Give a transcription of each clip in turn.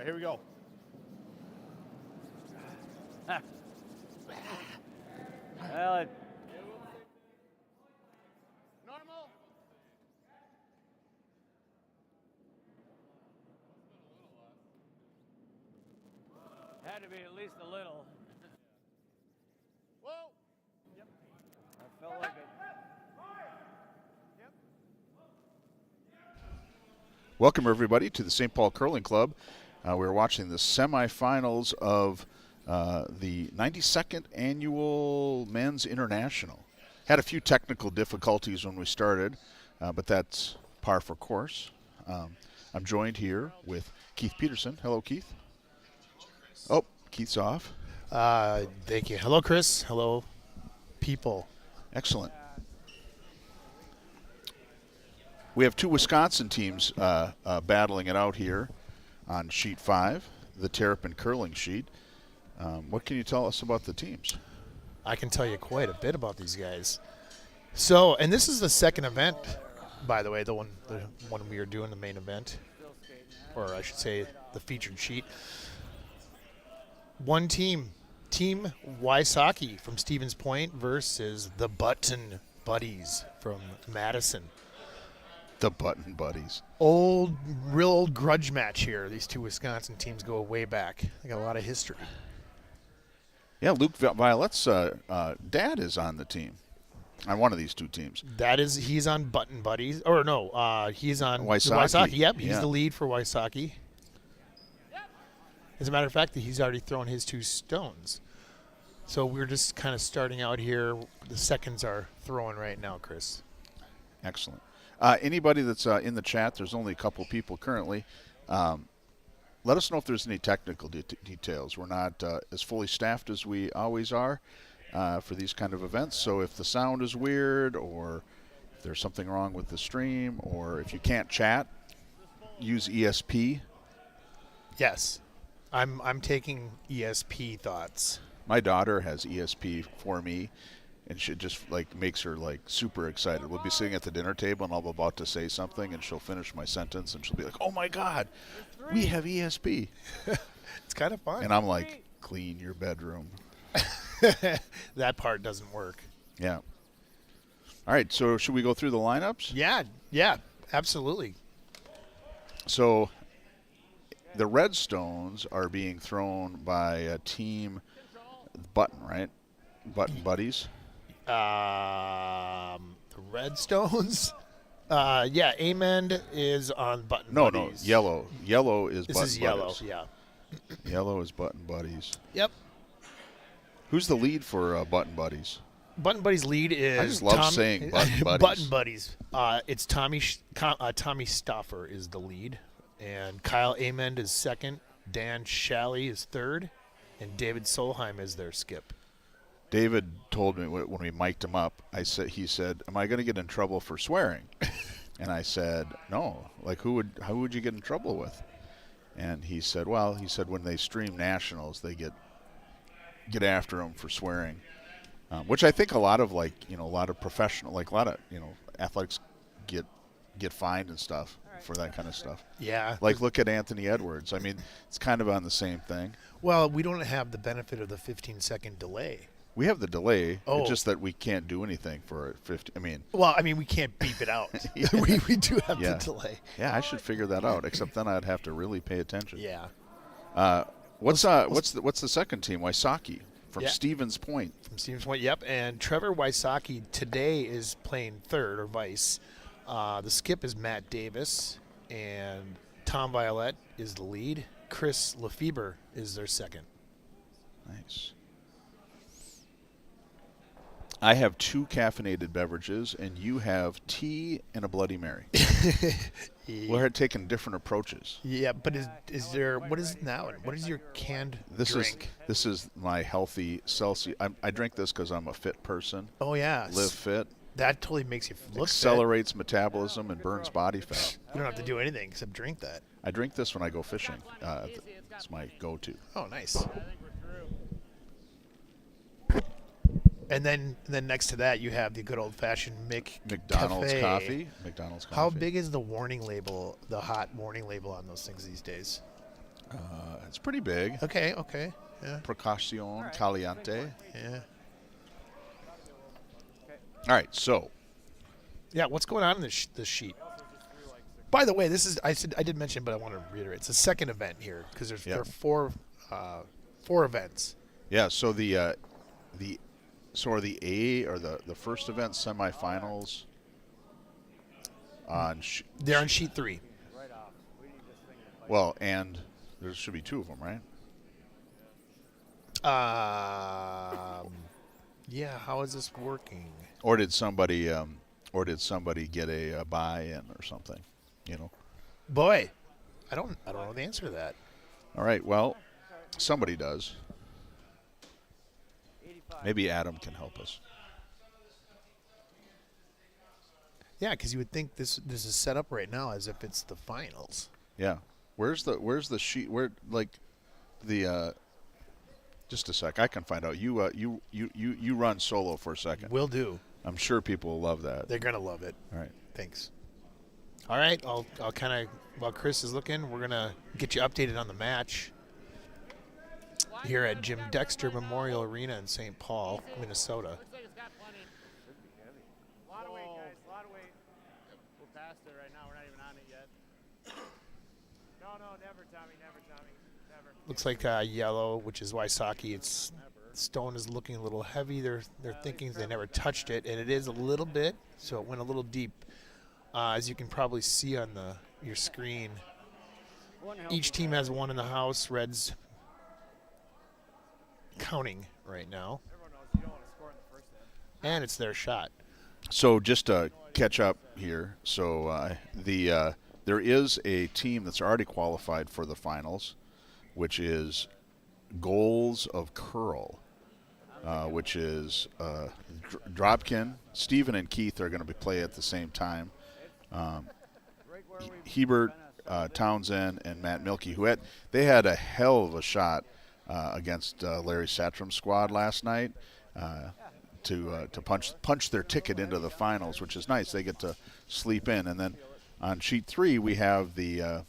right, here we go. Well, Normal. had to be at least a little. Whoa. I felt like it. Welcome, everybody, to the St. Paul Curling Club. We're watching the semifinals of the 92nd Annual Men's International. Had a few technical difficulties when we started, but that's par for course. I'm joined here with Keith Peterson. Hello, Keith. Oh, Keith's off. Thank you. Hello, Chris. Hello, people. Excellent. We have two Wisconsin teams battling it out here on sheet 5, the Terrapin curling sheet. What can you tell us about the teams? I can tell you quite a bit about these guys. So, and this is the second event, by the way, the one we are doing, the main event, or I should say the featured sheet. One team, Team Wysocki from Stevens Point versus the Button Buddies from Madison. The Button Buddies. Real old grudge match here. These two Wisconsin teams go way back. They got a lot of history. Yeah, Luke Violet's dad is on the team, on one of these two teams. He's on Button Buddies, or no, he's on Wysocki. Yep, he's the lead for Wysocki. As a matter of fact, he's already thrown his 2 stones. So we're just kind of starting out here. The seconds are throwing right now, Chris. Excellent. Anybody that's in the chat, there's only a couple people currently. Let us know if there's any technical details. We're not as fully staffed as we always are for these kind of events. So if the sound is weird, or if there's something wrong with the stream, or if you can't chat, use ESP. Yes, I'm taking ESP thoughts. My daughter has ESP for me, and she just makes her super excited. We'll be sitting at the dinner table, and I'm about to say something, and she'll finish my sentence, and she'll be like, "Oh my God, we have ESP." It's kind of fun. And I'm like, "Clean your bedroom." That part doesn't work. Yeah. All right. So should we go through the lineups? Yeah, absolutely. So the Red Stones are being thrown by a team Button, right? Button Buddies. The Redstones. Yeah, Amend is on Button Buddies. No, yellow. Yellow is This Button is yellow, Buddies. yeah. Yellow is Button Buddies. Yep. Who's the lead for Button Buddies? Button Buddies lead is I just love saying Button Buddies. Button Buddies. It's Tommy Stoffer is the lead, and Kyle Amend is second. Dan Shalley is third, and David Solheim is their skip. David told me when we mic'd him up, he said, "Am I going to get in trouble for swearing?" And I said, "No. How would you get in trouble with?" And he said, when they stream nationals, they get after them for swearing, which I think a lot of professional, a lot of athletics get fined and stuff for that kind of stuff. Yeah. Look at Anthony Edwards. I mean, it's kind of on the same thing. Well, we don't have the benefit of the 15-second delay. We have the delay. Oh. It's just that we can't do anything for it. We can't beep it out. Yeah. we do have the delay. Yeah, I should figure that out. Except then I'd have to really pay attention. Yeah. What's the second team? Wysocki from Stevens Point. From Stevens Point, yep. And Trevor Wysocki today is playing third, or vice. The skip is Matt Davis, and Tom Violet is the lead. Chris Lefebvre is their second. Nice. I have 2 caffeinated beverages, and you have tea and a Bloody Mary. We're taking different approaches. Yeah, but is there, what is now? What is your canned drink? This is my healthy Celsius. I drink this because I'm a fit person. Oh, yeah. Live fit. That totally makes you look Accelerates metabolism and burns body fat. You don't have to do anything except drink that. I drink this when I go fishing. It's my go-to. Oh, nice. And then next to that, you have the good old-fashioned McDonald's coffee. McDonald's coffee. How big is the warning label, the hot warning label on those things these days? It's pretty big. Okay. Yeah. Precaución Caliente. Yeah. All right, so Yeah, what's going on in this sheet? By the way, this is I did mention, but I want to reiterate. It's the second event here because there are four events. yeah, so the A or the first event semifinals on They're on sheet 3. well, and there should be 2 of them, right? Yeah. How is this working? Or did somebody get a buy-in or something? You know. Boy, I don't know the answer to that. All right. Well, somebody does. Maybe Adam can help us. Yeah, because you would think this is set up right now as if it's the finals. Yeah. Where's the sheet? Where just a sec. I can find out. You run solo for a second. Will do. I'm sure people will love that. They're gonna love it. All right. Thanks. All right, I'll kind of while Chris is looking, we're gonna get you updated on the match here at Jim Dexter Memorial Arena in St. Paul, Minnesota. Looks like it's got plenty. A lot of weight, guys. A lot of weight. We're past it right now. We're not even on it yet. No, never, Tommy. Never, Tommy. Never. Looks like yellow, which is Wysocki. It's stone is looking a little heavy. They're thinking they never touched it, and it is a little bit, so it went a little deep. As you can probably see on your screen, each team has one in the house. Reds counting right now, and it's their shot. So just to catch up here, so there is a team that's already qualified for the finals, which is Goals of Curl, which is Dropkin. Stephen and Keith are going to be playing at the same time. Hebert, Townsend, and Matt Milkey, they had a hell of a shot against Larry Satram's squad last night to punch their ticket into the finals, which is nice. They get to sleep in. And then on sheet 3, we have the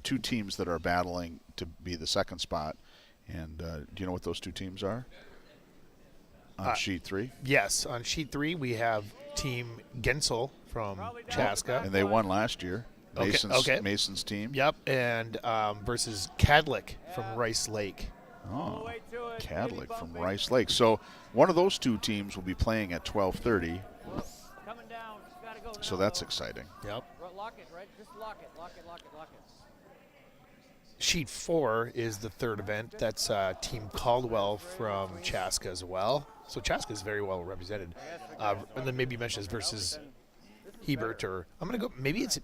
2 teams that are battling to be the second spot. And do you know what those 2 teams are on sheet 3? Yes, on sheet 3 we have Team Gensel from Chaska. And they won last year. Mason's team. Yep, and versus Cadlick from Rice Lake. Oh, Cadlick from Rice Lake. So one of those 2 teams will be playing at 12:30. So that's exciting. Yep. Lock it, right? Just lock it. Sheet 4 is the third event. That's Team Caldwell from Chaska as well. So Chaska is very well represented. And then maybe you mentioned this versus Hebert, or I'm gonna go. Maybe it's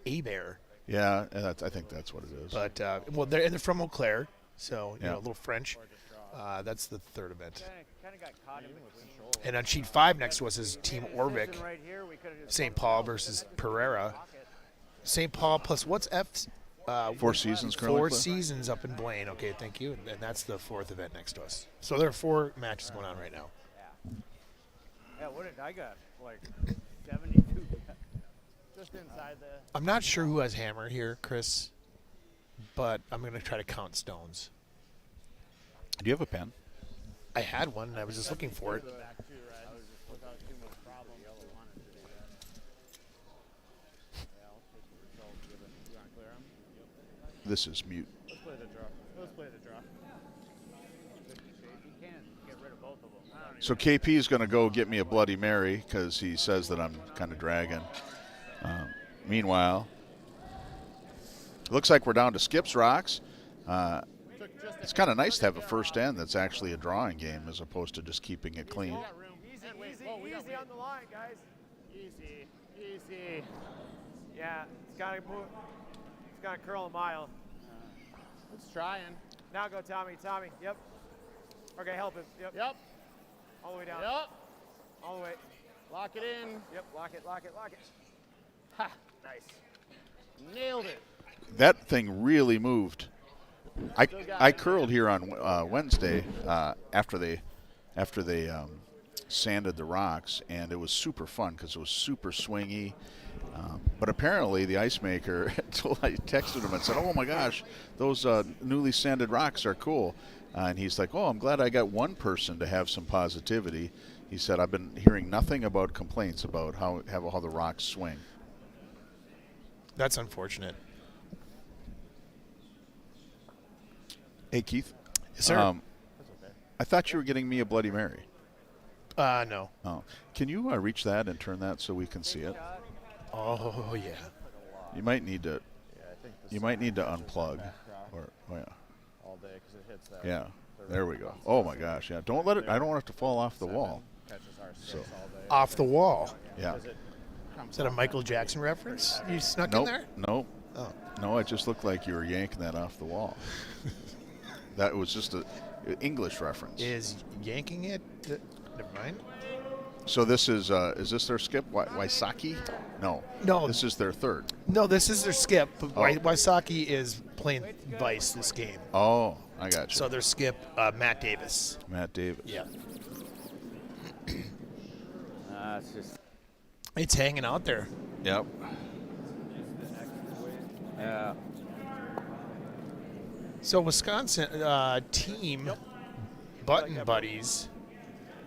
Abear. Yeah, I think that's what it is. But they're from Eau Claire, so you know, a little French. That's the third event. And on sheet 5 next to us is Team Orvik, St. Paul versus Pereira. St. Paul plus what's F? 4 Seasons currently. 4 Seasons up in Blaine. Okay, thank you. And that's the 4th event next to us. So there are 4 matches going on right now. Yeah, what did I got? Like 72. Just inside the. I'm not sure who has hammer here, Chris, but I'm going to try to count stones. Do you have a pen? I had one, and I was just looking for it. This is mute. Let's play the draw. You can get rid of both of them. So KP is going to go get me a Bloody Mary because he says that I'm kind of dragging. Meanwhile, it looks like we're down to Skips Rocks. It's kind of nice to have a first end that's actually a drawing game as opposed to just keeping it clean. Easy on the line, guys. Easy. Yeah, it's got to move. It's got to curl a mile. It's trying. Now go, Tommy. Yep. Okay, help him. Yep. All the way down. Yep. All the way. Lock it in. Yep. Lock it. Ha. Nice. Nailed it. That thing really moved. I curled here on Wednesday after they sanded the rocks, and it was super fun because it was super swingy, But apparently the ice maker, until I texted him and said, oh my gosh, those newly sanded rocks are cool. And he's like, oh, I'm glad I got one person to have some positivity. He said, I've been hearing nothing about complaints about how the rocks swing. That's unfortunate. Hey, Keith. Yes, sir. I thought you were getting me a Bloody Mary. No. Oh, can you reach that and turn that so we can see it? Oh, yeah. You might need to. You might need to unplug. Or yeah. All day because it hits that. Yeah. There we go. Oh my gosh. Yeah. Don't let it. I don't want it to fall off the wall. Catches our So. all day. Off the wall. Yeah. Is that a Michael Jackson reference? You snuck in Nope. there? Nope. Oh. No, it just looked like you were yanking that off the wall. That was just a English reference. Is yanking it? Never mind. So this is this their skip? Wysocki? No. No. This is their third. No, this is their skip. But Oh. Wysocki is playing Vice this game. Oh, I got you. So their skip, Matt Davis. Matt Davis. Yeah. It's just. It's hanging out there. Yep. Yeah. So Wisconsin team Button Buddies,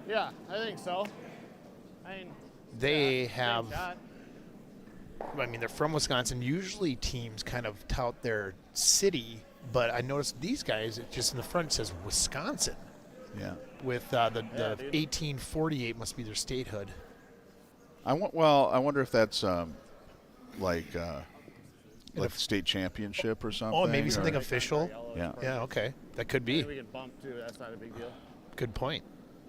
Yeah, I think so. I mean, they yeah, have, great shot. I mean, they're from Wisconsin. Usually teams kind of tout their city, but I noticed these guys, it just in the front says Wisconsin Yeah. with the dude. 1848 must be their statehood. I wonder if that's like the state championship or something. Oh, maybe or- something official. Yeah. Yeah, okay. That could Maybe be. we can bump too. That's not a big deal. Good point.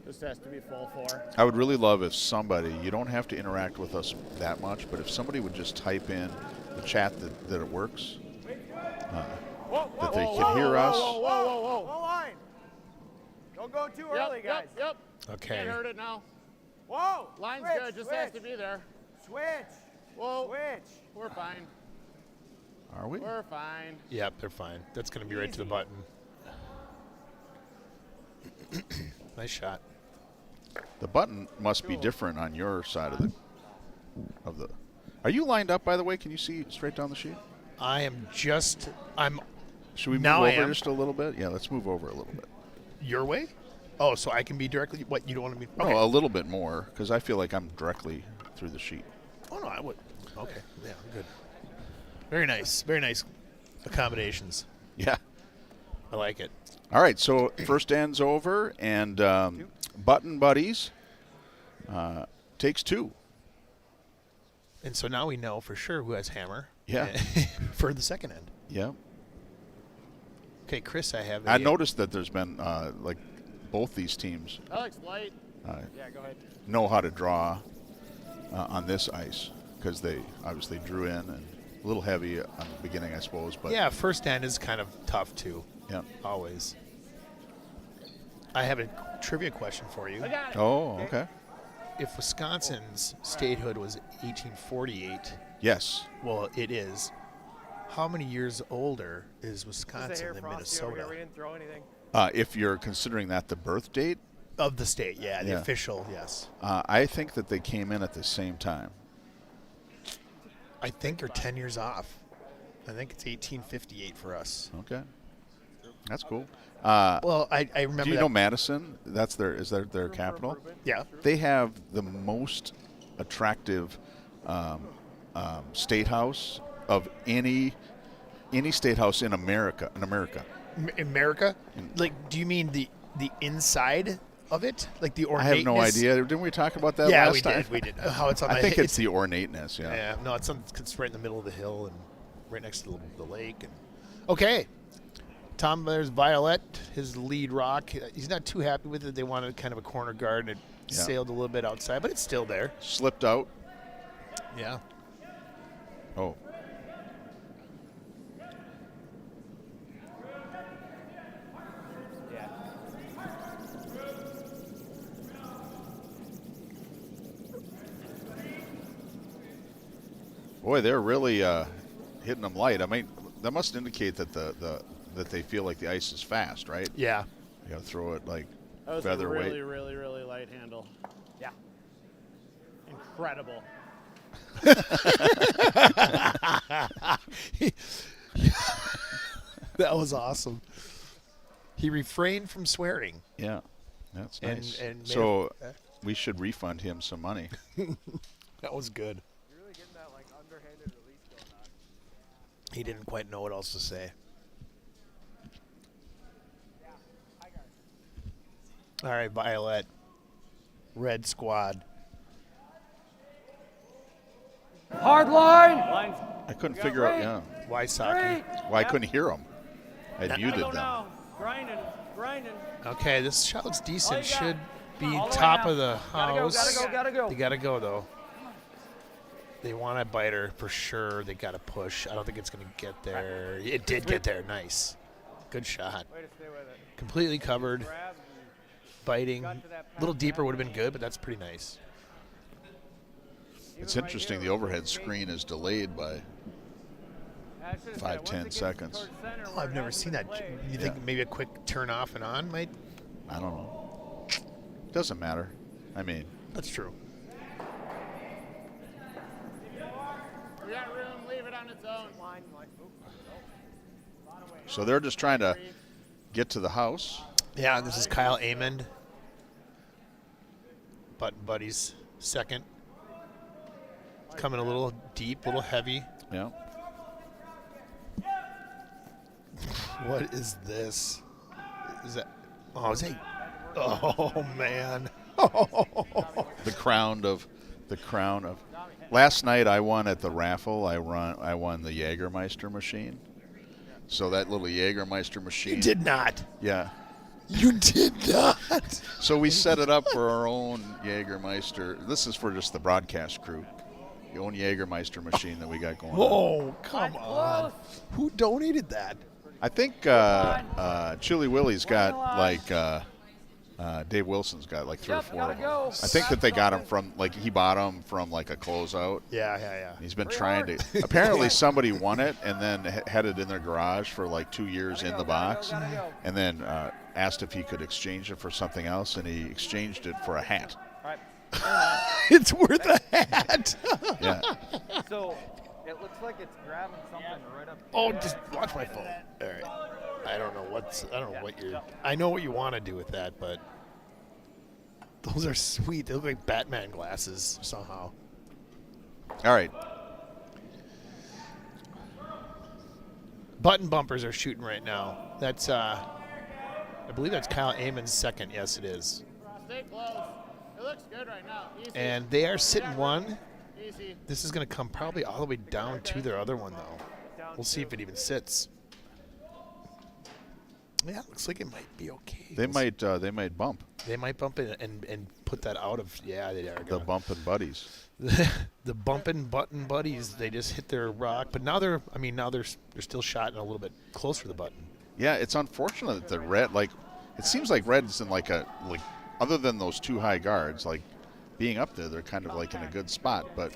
This has to be full 4. I would really love if somebody, you don't have to interact with us that much, but if somebody would just type in the chat that it works, that they can hear us. Whoa, whoa, whoa, whoa. Hold line. Don't go too early, guys. Yep. Okay. Can't hurt it now. Whoa. Line's switch, good. Just switch. has to be there. Switch. Whoa. Switch. We're fine. Are we? We're fine. Yep, they're fine. That's going to be right to the button. Nice shot. The button must be different on your side of the. Are you lined up, by the way? Can you see straight down the sheet? I'm Should we move Now I over am. just a little bit? Yeah, let's move over a little bit. your way. Oh, so I can be directly. What you don't want to be? Okay. No, a little bit more, because I feel like I'm directly through the sheet. Oh no, I would. Okay. Yeah, good. Very nice. Very nice accommodations. Yeah. I like it. All right, so first end's over, and Button Buddies takes 2. And so now we know for sure who has hammer. Yeah. For the second end. Yeah. Okay, Chris, I have. I noticed that there's been like both these teams Alex Light. Yeah, go ahead. know how to draw on this ice because they obviously drew in and a little heavy on the beginning, I suppose. But Yeah, first end is kind of tough too. yeah. Always. I have a trivia question for you. I got it. Oh, okay. If Wisconsin's statehood was 1848, Yes. well, it is. How many years older is Is the Wisconsin hair than frosty over here? We Minnesota? didn't throw anything. If you're considering that the birth date, Of the state, yeah, the Yeah. official, yes. I think that they came in at the same time. I think you're 10 years off. I think it's 1858 for us. Okay. That's cool. Well, I remember Do you that. know Madison? Is that their capital? Yeah. They have the most attractive state house of any state house in America. America? Like, do you mean the inside of it? Like the I ornateness? have no idea. Didn't we talk about that Yeah, last we time? did. We did. How it's on I the think it's the ornateness. Yeah. Yeah, no, it's right in the middle of the hill and right next to the lake. And okay, Tom, there's Violet, his lead rock. He's not too happy with it. They wanted kind of a corner guard, and it Yeah. sailed a little bit outside, but it's still there. Slipped out. Yeah. Oh. Yeah. Boy, they're really hitting them light. I mean, that must indicate that that they feel like the ice is fast, right? Yeah. You got to throw it like That was a featherweight. really, really, really light handle. Yeah. Incredible. That was awesome. He refrained from swearing. Yeah, that's nice. And made so we should refund him some money. That was good. You're really getting that like underhanded release going on. He didn't quite know what else to say. All right, Violet. Red squad. Hard line. I couldn't figure out, yeah. Wysocki. Well, I couldn't hear them. I muted them. Now. Grinding. Okay, this shot's decent. you got. Should be All the way top now. of the house. Gotta go. They gotta go though. They want a biter for sure. They gotta push. I don't think it's gonna get there. It did get there. Nice. Good shot. Way to stay with it. Completely covered. Grab and Biting. A little deeper would have been good, but that's pretty nice. It's interesting. The overhead screen is delayed by 5-10 seconds. Oh, I've never seen that. You think maybe a quick turn off and on might? I don't know. Doesn't matter. I mean, That's true. We got room, leave it on its own. so they're just trying to get to the house. Yeah, this is Kyle Amond. Button Buddies second. Coming a little deep, a little heavy. Yeah. What is this? Is that? Oh, is that? Oh man! The crown of. Last night I won at the raffle. I won the Jägermeister machine. So that little Jägermeister machine. You did not. Yeah. You did not. So we set it up for our own Jägermeister. This is for just the broadcast crew. The own Jägermeister machine that we got going on. Oh, come on! Who donated that? I think Chili Willie's got like Dave Wilson's got like 3 or 4 of them. I think that they got them from like he bought them from like a closeout. Yeah. He's been trying to. Apparently, somebody won it and then had it in their garage for like 2 years in the box, and then asked if he could exchange it for something else, and he exchanged it for a hat. It's worth a hat. Yeah. So it looks like it's grabbing something right up. Oh, just watch my phone. All right. I don't know what you're. I know what you want to do with that, but those are sweet. They look like Batman glasses somehow. All right. Button bumpers are shooting right now. That's I believe that's Kyle Amond's second. Yes, it is. Stay close. It looks good right now. Easy. And they are sitting one. Easy. This is going to come probably all the way down to their other one, though. We'll see if it even sits. Yeah, it looks like it might be okay. They might bump. They might bump it and put that out of. Yeah, they are. The bumping buddies. The bumping button buddies. They just hit their rock, but now they're still shotting a little bit closer to the button. Yeah, it's unfortunate that the red, like, it seems like red's in like other than those 2 high guards, like being up there, they're kind of like in a good spot, but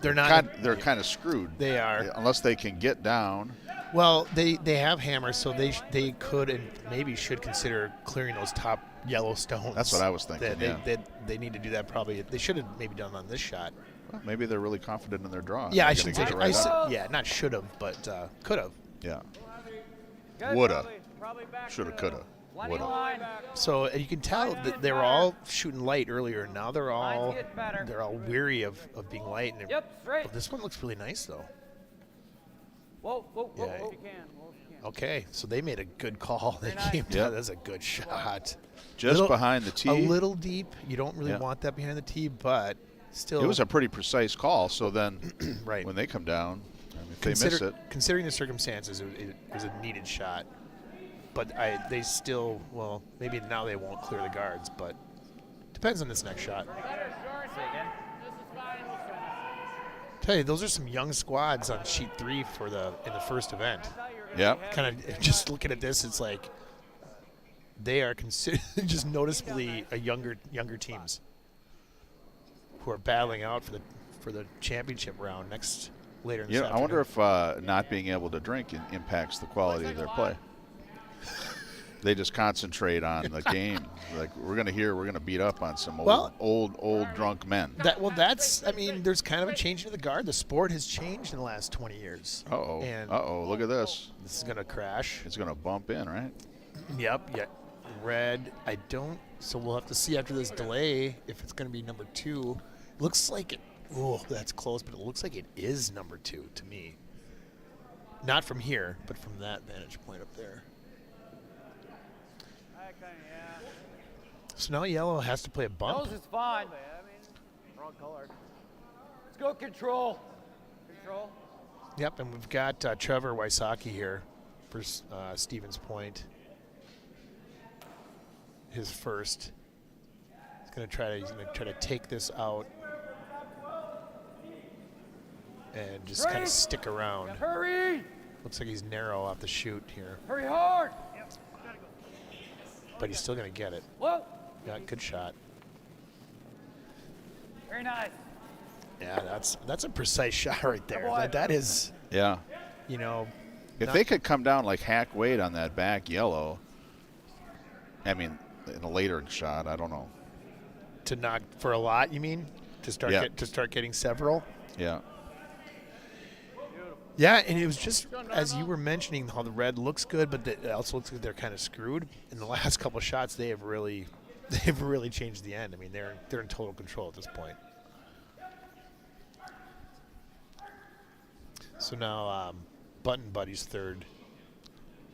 they're not. They're kind of screwed. They are, unless they can get down. Well, they have hammers, so they could and maybe should consider clearing those top yellow stones. That's what I was thinking. They need to do that probably. They should have maybe done on this shot. Well, maybe they're really confident in their draw. Yeah, They're I should gonna say. get it right up. Yeah, not should have, but could have. Yeah. Good, Woulda. probably back Shoulda, to coulda. Woulda. Line. So you can tell that they were all shooting light earlier. Now they're all Line's getting better. weary of being light. And Yep, straight. but this one looks really nice though. Whoa. Yeah. If you can. Okay, so they made a good call. They nice. came Yep. down. That's a good shot. Just behind the tee. A little deep. You don't really Yeah. want that behind the tee, but still. It was a pretty precise call. So then, right. when they come down, if they miss it, Considering the circumstances, it was a needed shot. But they still, well, maybe now they won't clear the guards, but depends on this next shot. Tell you, those are some young squads on sheet 3 in the first event. yeah. Kind of just looking at this, it's like they are just noticeably younger teams who are battling out for the championship round later in the Yeah, afternoon. I wonder if not being able to drink impacts the quality of their play. They just concentrate on the game. Like we're gonna beat up on some Well- old drunk men. That's. I mean, there's kind of a change in the guard. The sport has changed in the last 20 years. And Look at this. this is gonna crash. It's gonna bump in, right? Yep. Yeah. Red. I don't. So we'll have to see after this delay if it's gonna be number 2. Looks like it. Oh, that's close, but it looks like it is number 2 to me. Not from here, but from that vantage point up there. So now yellow has to play a bump. Nose is fine, but I mean, wrong color. Let's go control. Control. Yep, and we've got Trevor Wysocki here for Stevens Point. His first. He's gonna try to take this out and just kind of stick around. Hurry! Looks like he's narrow off the chute here, Hurry hard! but he's still gonna get it. Whoa! Yeah, good shot. Very nice. Yeah, that's a precise shot right there. That is, Yeah. you know, If they could come down like hack weight on that back yellow, I mean, in a later shot, I don't know. to knock for a lot. You mean to start Yeah. to start getting several? Yeah. Yeah, and it was just as you were mentioning how the red looks good, but it also looks like they're kind of screwed. In the last couple of shots, they've really changed the end. I mean, they're in total control at this point. So now Button Buddy's third.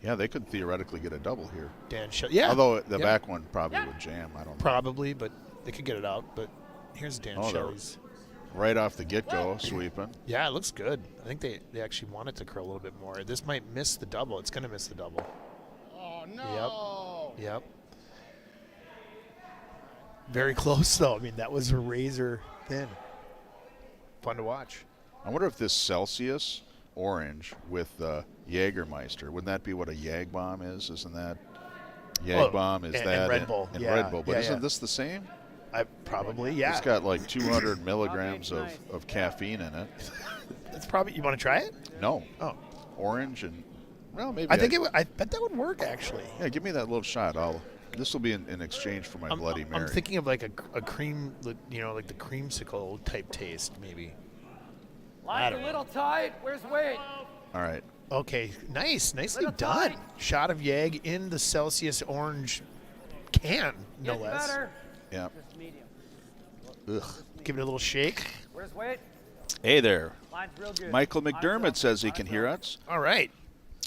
Yeah, they could theoretically get a double here. Dan Shelley. Yeah. Although the yeah, back one probably would jam. I don't know. probably, but they could get it out. But here's Dan Oh, they're- Shelley's. Right off the get-go, sweeping. Yeah, it looks good. I think they actually want it to curl a little bit more. This might miss the double. It's going to miss the double. Oh, no. Yep. Very close, though. I mean, that was razor thin. Fun to watch. I wonder if this Celsius orange with Jägermeister, wouldn't that be what a Jag Bomb is? Isn't that Jag Bomb? Is and that Red Bull. And Yeah, Red Bull, but yeah, isn't yeah. this the same? Probably, yeah. It's got like 200 milligrams of caffeine in it. That's probably. You want to try it? No, Oh, orange and well, maybe. I think it. I bet that would work actually. Yeah, give me that little shot. This will be in exchange for my Bloody Mary. I'm thinking of like a cream, like the creamsicle type taste, maybe. Line's a little tight. Where's weight? All right. Okay, nicely Little done. tight. Shot of Yag in the Celsius orange can, no Getting less. better. Yeah. Just medium. Ugh. Give it a little shake. Where's weight? Hey there. Line's real good. Michael Line's McDermott up. says he Line's can up. hear us. All right.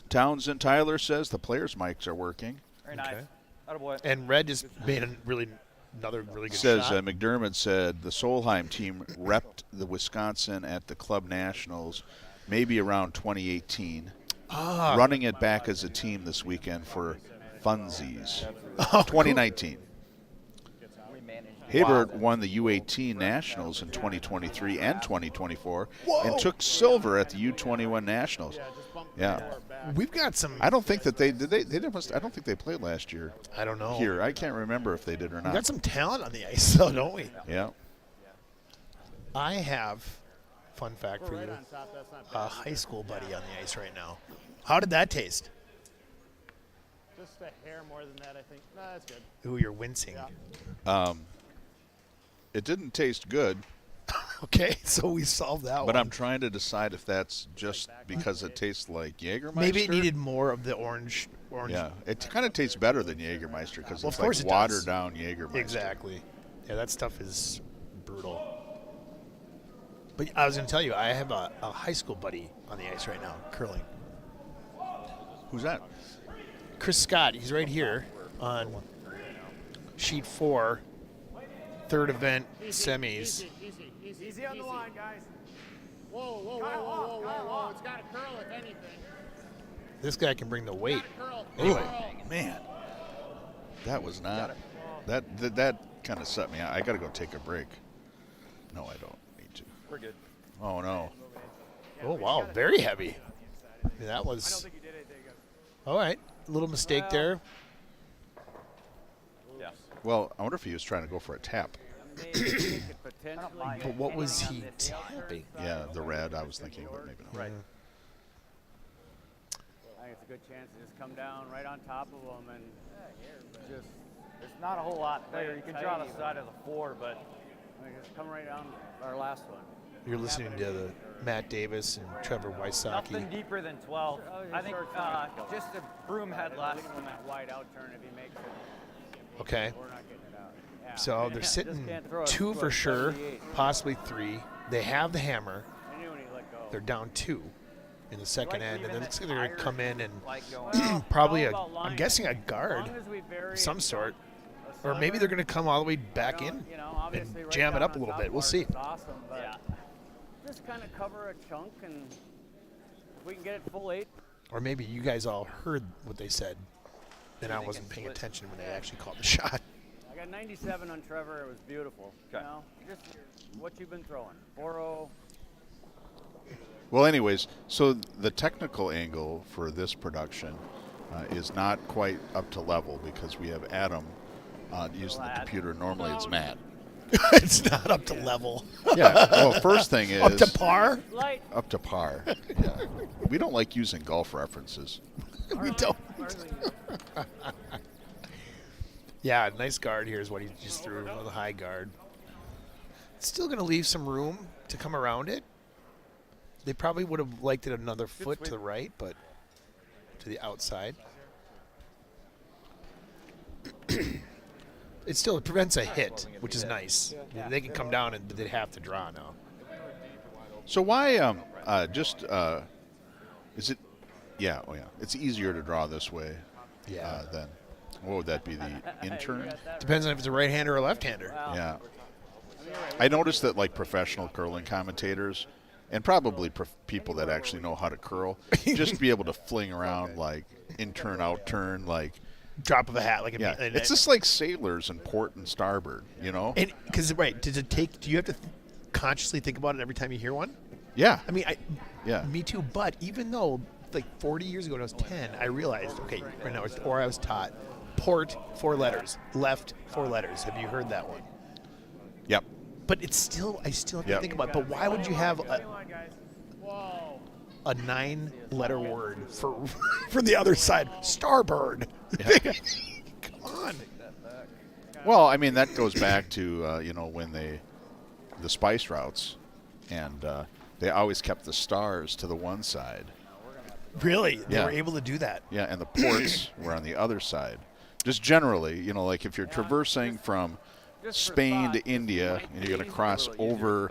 Townsend Tyler says the players' mics are working. Very nice. Okay. Attaboy. And Red just made another really good Says shot. McDermott said the Solheim team repped the Wisconsin at the Club Nationals maybe around 2018. Running it back as a team this weekend for funsies. 2019. Habert won the U18 Nationals in 2023 and 2024 and took silver at the U21 Nationals. Yeah. We've got some. I don't think that they did. I don't think they played last year I don't know. here. I can't remember if they did or We've not. got some talent on the ice, though, don't we? Yeah. I have, fun fact for Right you, on top. That's not a bad. high school buddy on the ice right now. How did that taste? Just a hair more than that, I think. No, that's good. Ooh, you're wincing. Yeah. It didn't taste good, Okay, so we solved that but one. I'm trying to decide if that's just because it tastes like Jägermeister. Maybe it needed more of the orange. Yeah, it kind of tastes better than Jägermeister because Well, it's of course like it does. watered down Jägermeister. Exactly. Yeah, that stuff is brutal. But I was going to tell you, I have a high school buddy on the ice right now, curling. Who's that? Chris Scott, he's right here on sheet 4, third event, semis. Easy. Easy on the line, guys. Whoa. It's got to curl, if anything. This guy can bring the weight. Curl. Anyway, Man, that was not. That kind of set me out. I got to go take a break. No, I don't need to. We're good. Oh no. oh wow, very heavy. That I don't was think you did anything good. all right. A little mistake there. Yeah. Well, I wonder if he was trying to go for a tap. But what was he tapping? Yeah, the red. I was thinking, but maybe not. Right. it's a good chance to just come down right on top of them and just. There's not a whole lot there. You can draw the side of the 4, but just come right down our last one. You're listening to the Matt Davis and Trevor Wysocki. Nothing deeper than 12. I think just a broom head last. On that wide out turn if he makes it. Okay. We're not getting it out. Yeah. So they're sitting 2 for sure, possibly 3. They have the hammer. I knew when he let go. They're down 2 in the second end, and it looks like they're going to come in and Well, probably it's all about I'm guessing a guard As long as we vary of some it sort. from Or maybe they're going to come all the way back in you know, obviously and right jam it down up a on little top bit. We'll part see. is awesome, but just kind of cover a chunk, and if we can get it full 8. Or maybe you guys all heard what they said, and I wasn't paying attention when they actually called the shot. I got 97 on Trevor. It was beautiful. You know, just what you've been throwing. 4-0. Well, anyways, so the technical angle for this production is not quite up to level because we have Adam using the computer. Normally it's Matt. It's not up to level. Yeah. Well, first thing is Up to par? Light. Up to par. Yeah. We don't like using golf references. We don't. Yeah, nice guard here is what he just threw, the high guard. It's still going to leave some room to come around it. They probably would have liked it another foot to the right, but to the outside. It still prevents a hit, which is nice. They can come down and they'd have to draw now. So why is it? Yeah. Oh yeah. It's easier to draw this way. Yeah. Than what would that be? The intern. Depends on if it's a right-hander or a left-hander. Yeah. I noticed that like professional curling commentators and probably people that actually know how to curl just be able to fling around like in-turn, out-turn, like Drop of a hat. Like yeah. It's just like sailors and port and starboard, you know? Because, right, do you have to consciously think about it every time you hear one? Yeah. I mean, Yeah. me too, but even though like 40 years ago when I was 10, I realized, okay, right now, I was taught port, 4 letters, left, 4 letters. Have you heard that one? Yep. But it's still, I still have to Yep. think about it. But why would you have a 9-letter word for the other side? Starboard. Yeah. Come on. Well, I mean that goes back to when the spice routes, and they always kept the stars to the one side. Really? They Yeah. were able to do that? Yeah, and the ports were on the other side. Just generally, like if you're traversing from Spain to India and you're going to cross over,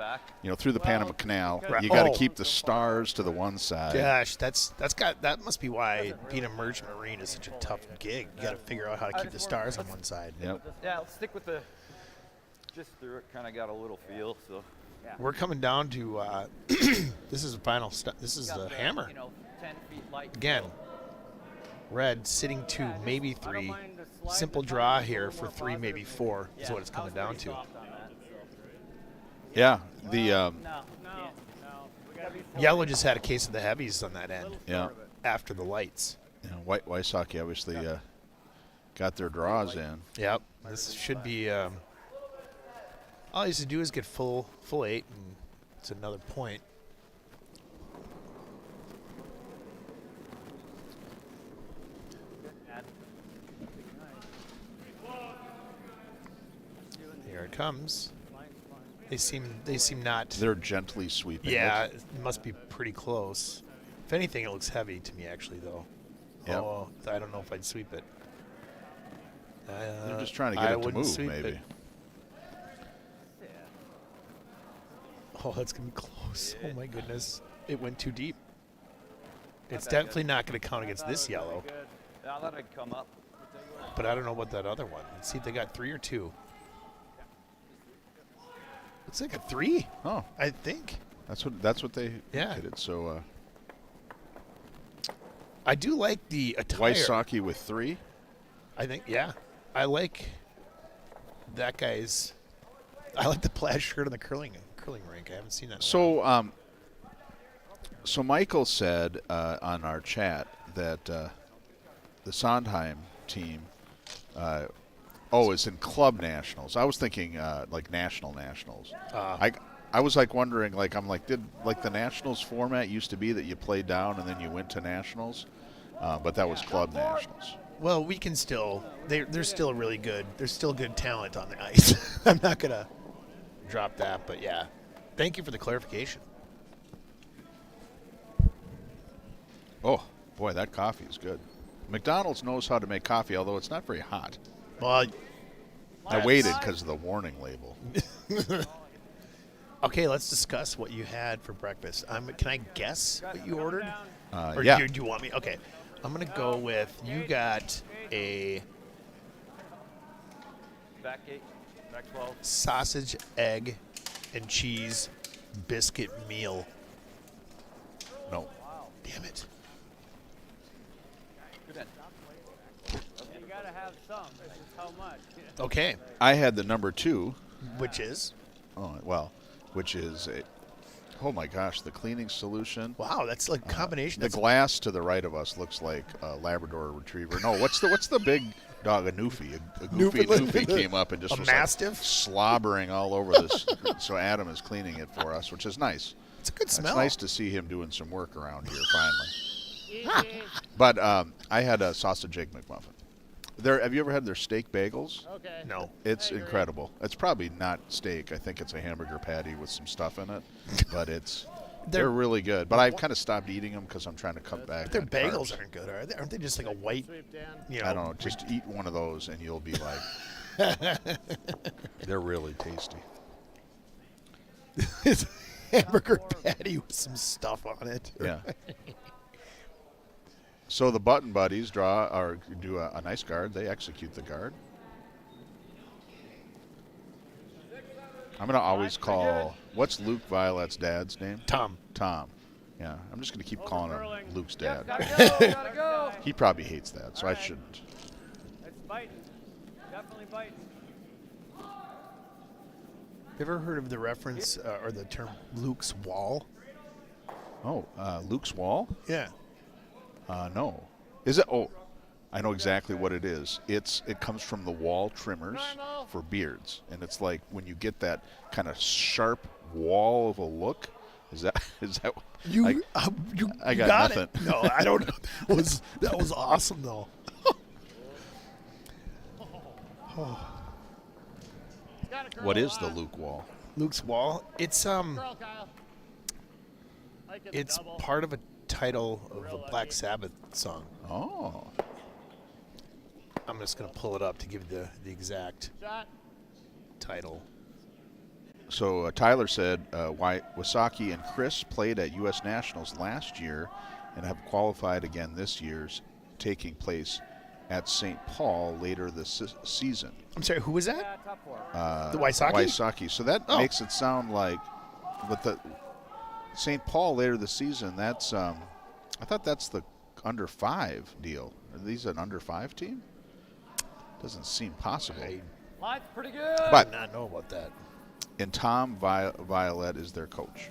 through the Panama Canal, you got to keep the stars to the one side. Gosh, that must be why being a merchant marine is such a tough gig. You got to figure out how to keep the stars on one side. Yep. Yeah, let's stick with the just through it. Kind of got a little feel. So We're coming down to this is the final step. This is the hammer. 10 feet light. Again, red sitting 2, maybe 3. Simple draw here for 3, maybe 4 is what it's coming down to. Yeah. The No. We gotta be Yellow just had a case of the heavies on that end yeah. after the lights. Wysocki obviously got their draws in. Yep. This should be. All he has to do is get full 8, and it's another point. Here it comes. They seem not. They're gently sweeping. Yeah, it. it must be pretty close. If anything, it looks heavy to me, actually, though. Yep. Oh, I don't know if I'd sweep it. They're just trying to get I it to wouldn't move, sweep maybe. it. Oh, that's going to be close. Oh, my goodness. It went too deep. It's definitely not going to count against this yellow. I thought I'd come up. But I don't know about that other one. Let's see if they got 3 or 2. Looks like a 3. Oh, I think. that's what they Yeah. did. So I do like the attire. Wysocki with 3. I think, yeah. I like that guy's. I like the plaid shirt on the curling rink. I haven't seen that. in a while. So so Michael said on our chat that the Sondheim team is in club nationals. I was thinking like nationals. I was like wondering, like I'm like, did like the nationals format used to be that you played down and then you went to nationals? but that was club nationals. Well, we can still. They're still really good. There's still good talent on the ice. I'm not gonna drop that, but yeah. Thank you for the clarification. Oh, boy, that coffee is good. McDonald's knows how to make coffee, although it's not very hot. Well, I waited because of the warning label. okay, let's discuss what you had for breakfast. Can I guess what you ordered? Or Yeah. do you want me? Okay, I'm gonna go with you got a Back 8, back 12. sausage, egg, and cheese biscuit meal. No. Damn it. Good end. You got to have some. This is how much. Okay, I had the number 2. which is Which is a, oh my gosh, the cleaning solution. wow. That's like a combination. The That's glass to the right of us looks like a Labrador Retriever. No, what's the big dog? A Newfie. A goofy Newfie came up and just A was Mastiff? like slobbering all over this. So Adam is cleaning it for us, which is nice. it's a good It's smell. nice to see him doing some work around here finally. But I had a sausage egg McMuffin. Have you ever had their steak bagels? Okay. No. It's incredible. It's probably not steak. I think it's a hamburger patty with some stuff in it, but they're really good. But I've kind of stopped eating them because I'm trying to cut back. Their on bagels carbs. aren't good, are they? Aren't they just like a white? Sweep, Dan. You know, I don't know. Just eat one of those and you'll be like, they're really tasty. It's a hamburger patty with some stuff on it. Yeah. So the Button Buddies do a nice guard. They execute the guard. I'm going to always call, what's Luke Violet's dad's name? Tom. Tom. Yeah, I'm just going to keep calling him Luke's dad. Gotta go. Gotta go. He probably hates that, so I shouldn't. It's biting. Definitely biting. Ever heard of the reference or the term Luke's Wall? Oh, Luke's Wall? Yeah. No. Is it? Oh, I know exactly what it is. It comes from the wall trimmers for beards, and it's like when you get that kind of sharp wall of a look. Is that? You I got it. nothing. No, I don't know. That was awesome though. What is the Luke Wall? Luke's Wall. It's Girl, Kyle. Like it's double. part of a title of a Black Sabbath song. Oh, I'm just gonna pull it up to give the exact Shot. title. so Tyler said Wysocki and Chris played at U.S. Nationals last year and have qualified again this year's, taking place at St. Paul later this season. I'm sorry, who was that? Yeah, top 4. The Wysocki? Wysocki. So that Oh. makes it sound like, with the St. Paul later this season. That's I thought that's the under 5 deal. Are these an under 5 team? Doesn't seem possible. Line's pretty good. I But did not know about that. and Tom Violet is their coach.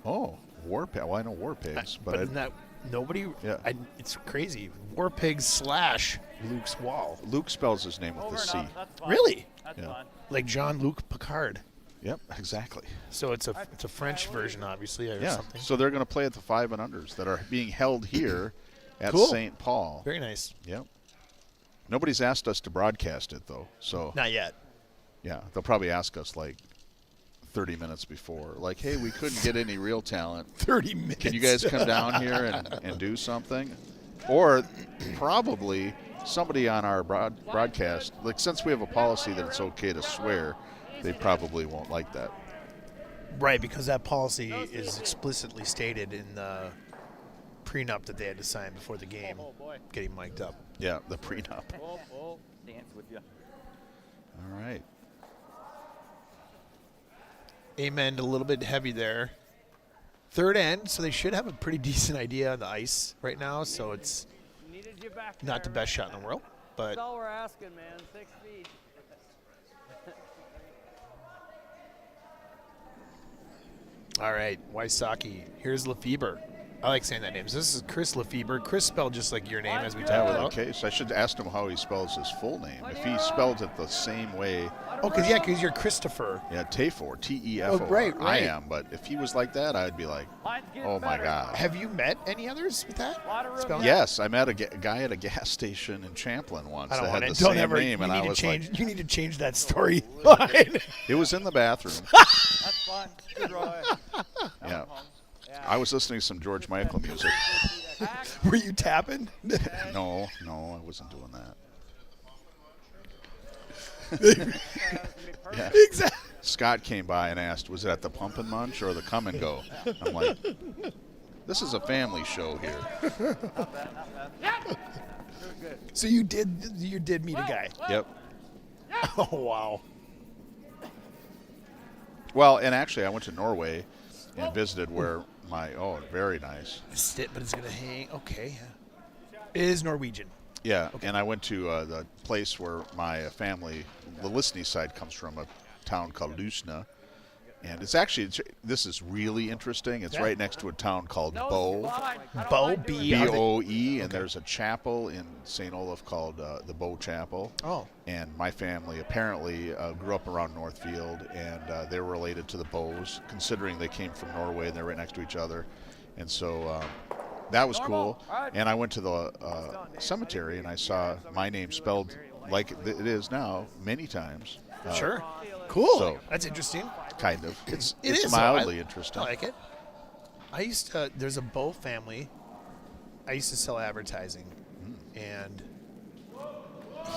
Oh, War Pigs. Well, I know War Pigs, But isn't that nobody? Yeah. It's crazy. War Pigs / Luke's Wall. Luke spells his name with Over a and C. up. That's fine. Really? That's Yeah. fine. Like Jean-Luc Picard. Yep, exactly. So it's a French version, obviously, or Yeah. something. So they're going to play at the 5 and unders that are being held here at Cool. St. Paul. Very nice. Yep. Nobody's asked us to broadcast it though, so Not yet. yeah, they'll probably ask us like 30 minutes before, like, hey, we couldn't get any real talent. 30 minutes. Can you guys come down here and do something? Or probably somebody on our broadcast, like since we have a policy that it's okay to swear, they probably won't like that. Right, because that policy is explicitly stated in the prenup that they had to sign before the game, Oh, boy. getting mic'd up. Yeah, the prenup. Oh. Dance with you. All right. Amen. A little bit heavy there. Third end, so they should have a pretty decent idea on the ice right now. So it's Needed you back not the there, best shot in the world, but That's all we're asking, man. 6 feet. all right. Wysocki. Here's Lefebvre. I like saying that name. So this is Chris Lefebvre. Chris spelled just like your name as we That talked was the about. case. I should ask him how he spells his full name. If he spells it the same way, Oh, because you're Christopher. yeah, Tefor, T-E-F-O-R. Oh, right. I am, but if he was like that, I'd be like, oh my God. Have you met any others with that spelling? Yes, I met a guy at a gas station in Champlin once I don't that want had it. the Don't same ever. name, You and I need to was change. like, You need to change that storyline. it was in the bathroom. That's fun. Good Roy. Yeah. I was listening to some George Michael music. Were you tapping? No, I wasn't doing that. Yeah. Exactly. Scott came by and asked, was it at the Pump and Munch or the Come and Go? I'm like, this is a family show here. So you did meet a guy. Yep. Oh wow. Well, and actually, I went to Norway and visited where very nice. But it's gonna hang. Okay. It is Norwegian. Yeah, and I went to the place where my family, the Listney side, comes from, a town called Lusna. And this is really interesting. It's right next to a town called Bo. Bo, B. B-O-E, and there's a chapel in St. Olaf called the Bo Chapel. Oh. And my family apparently grew up around Northfield, and they were related to the Bows, considering they came from Norway and they're right next to each other. And so that was cool. And I went to the cemetery, and I saw my name spelled like it is now many times. Sure. Cool. So- That's interesting. Kind of. It's It is, though. mildly I interesting. like it. I used to. There's a Bo family. I used to sell advertising, and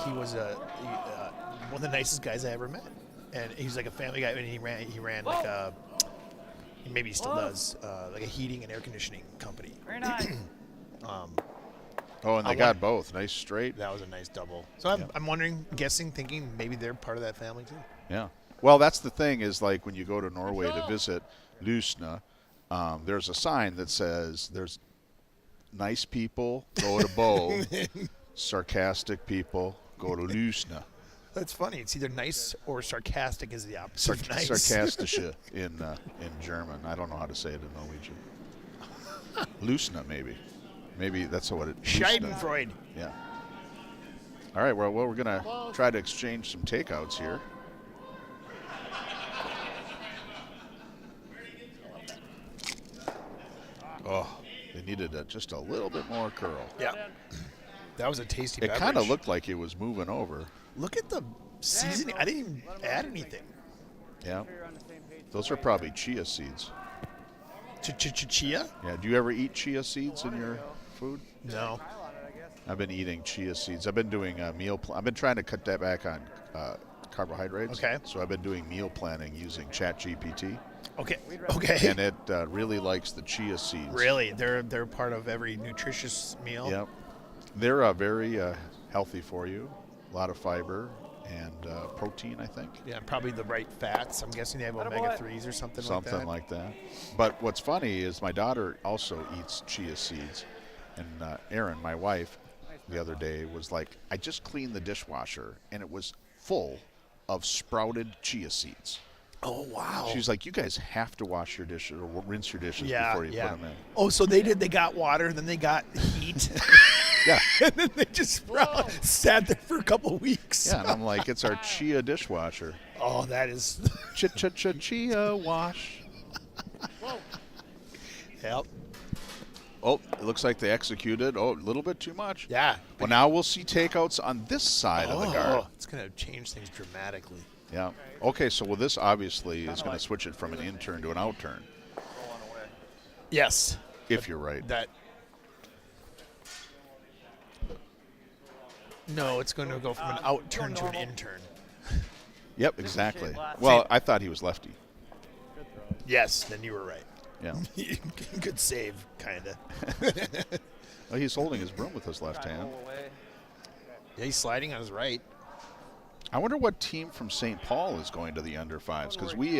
he was one of the nicest guys I ever met. And he's like a family guy, and he ran like a, maybe he still does, like a heating and air conditioning company. Very nice. Oh, and they got both. Nice straight. That was a nice double. So I'm wondering, thinking maybe they're part of that family too. Yeah. Well, that's the thing is, like, when you go to Norway to visit Lusna, there's a sign that says there's nice people, go to Bo. Sarcastic people, go to Lusna. That's funny. It's either nice or sarcastic is the opposite of nice. Sarcastische in German. I don't know how to say it in Norwegian. Lusna, maybe. Maybe that's what it is. Schadenfreude. Yeah. All right, well, we're going to try to exchange some takeouts here. Oh, they needed just a little bit more curl. Yeah. That was a tasty It beverage. kind of looked like it was moving over. Look at the seasoning. I didn't even add anything. Yeah. Those are probably chia seeds. Chia? Yeah. Do you ever eat chia seeds in your food? No. I've been eating chia seeds. I've been doing I've been trying to cut that back on carbohydrates. Okay. So I've been doing meal planning using ChatGPT, Okay. Okay. and it really likes the chia seeds. Really? They're part of every nutritious meal? Yep. They're very healthy for you. A lot of fiber and protein, I think. Yeah, probably the right fats. I'm guessing they have omega-3s or something like that. Something like that. But what's funny is my daughter also eats chia seeds. And Erin, my wife, the other day was like, I just cleaned the dishwasher, and it was full of sprouted chia seeds. Oh, wow. She's like, you guys have to wash your dishes or rinse your dishes before you put them in. Oh, so they got water, then they got heat. Yeah. And then they just sat there for a couple weeks. Yeah, and I'm like, it's our chia dishwasher. Oh, that is. Chia wash. Yep. Oh, it looks like they executed. Oh, a little bit too much. Yeah. Well, now we'll see takeouts on this side of the guard. It's going to change things dramatically. Yeah. Okay, so this obviously is going to switch it from an in-turn to an out-turn, Yes. if you're right. No, it's going to go from an out turn to an in turn. Yep, exactly. Well, I thought he was lefty. Yes, then you were right. Yeah. Good save, kind of. Well, he's holding his broom with his left hand. Yeah, he's sliding on his right. I wonder what team from St. Paul is going to the under fives, because we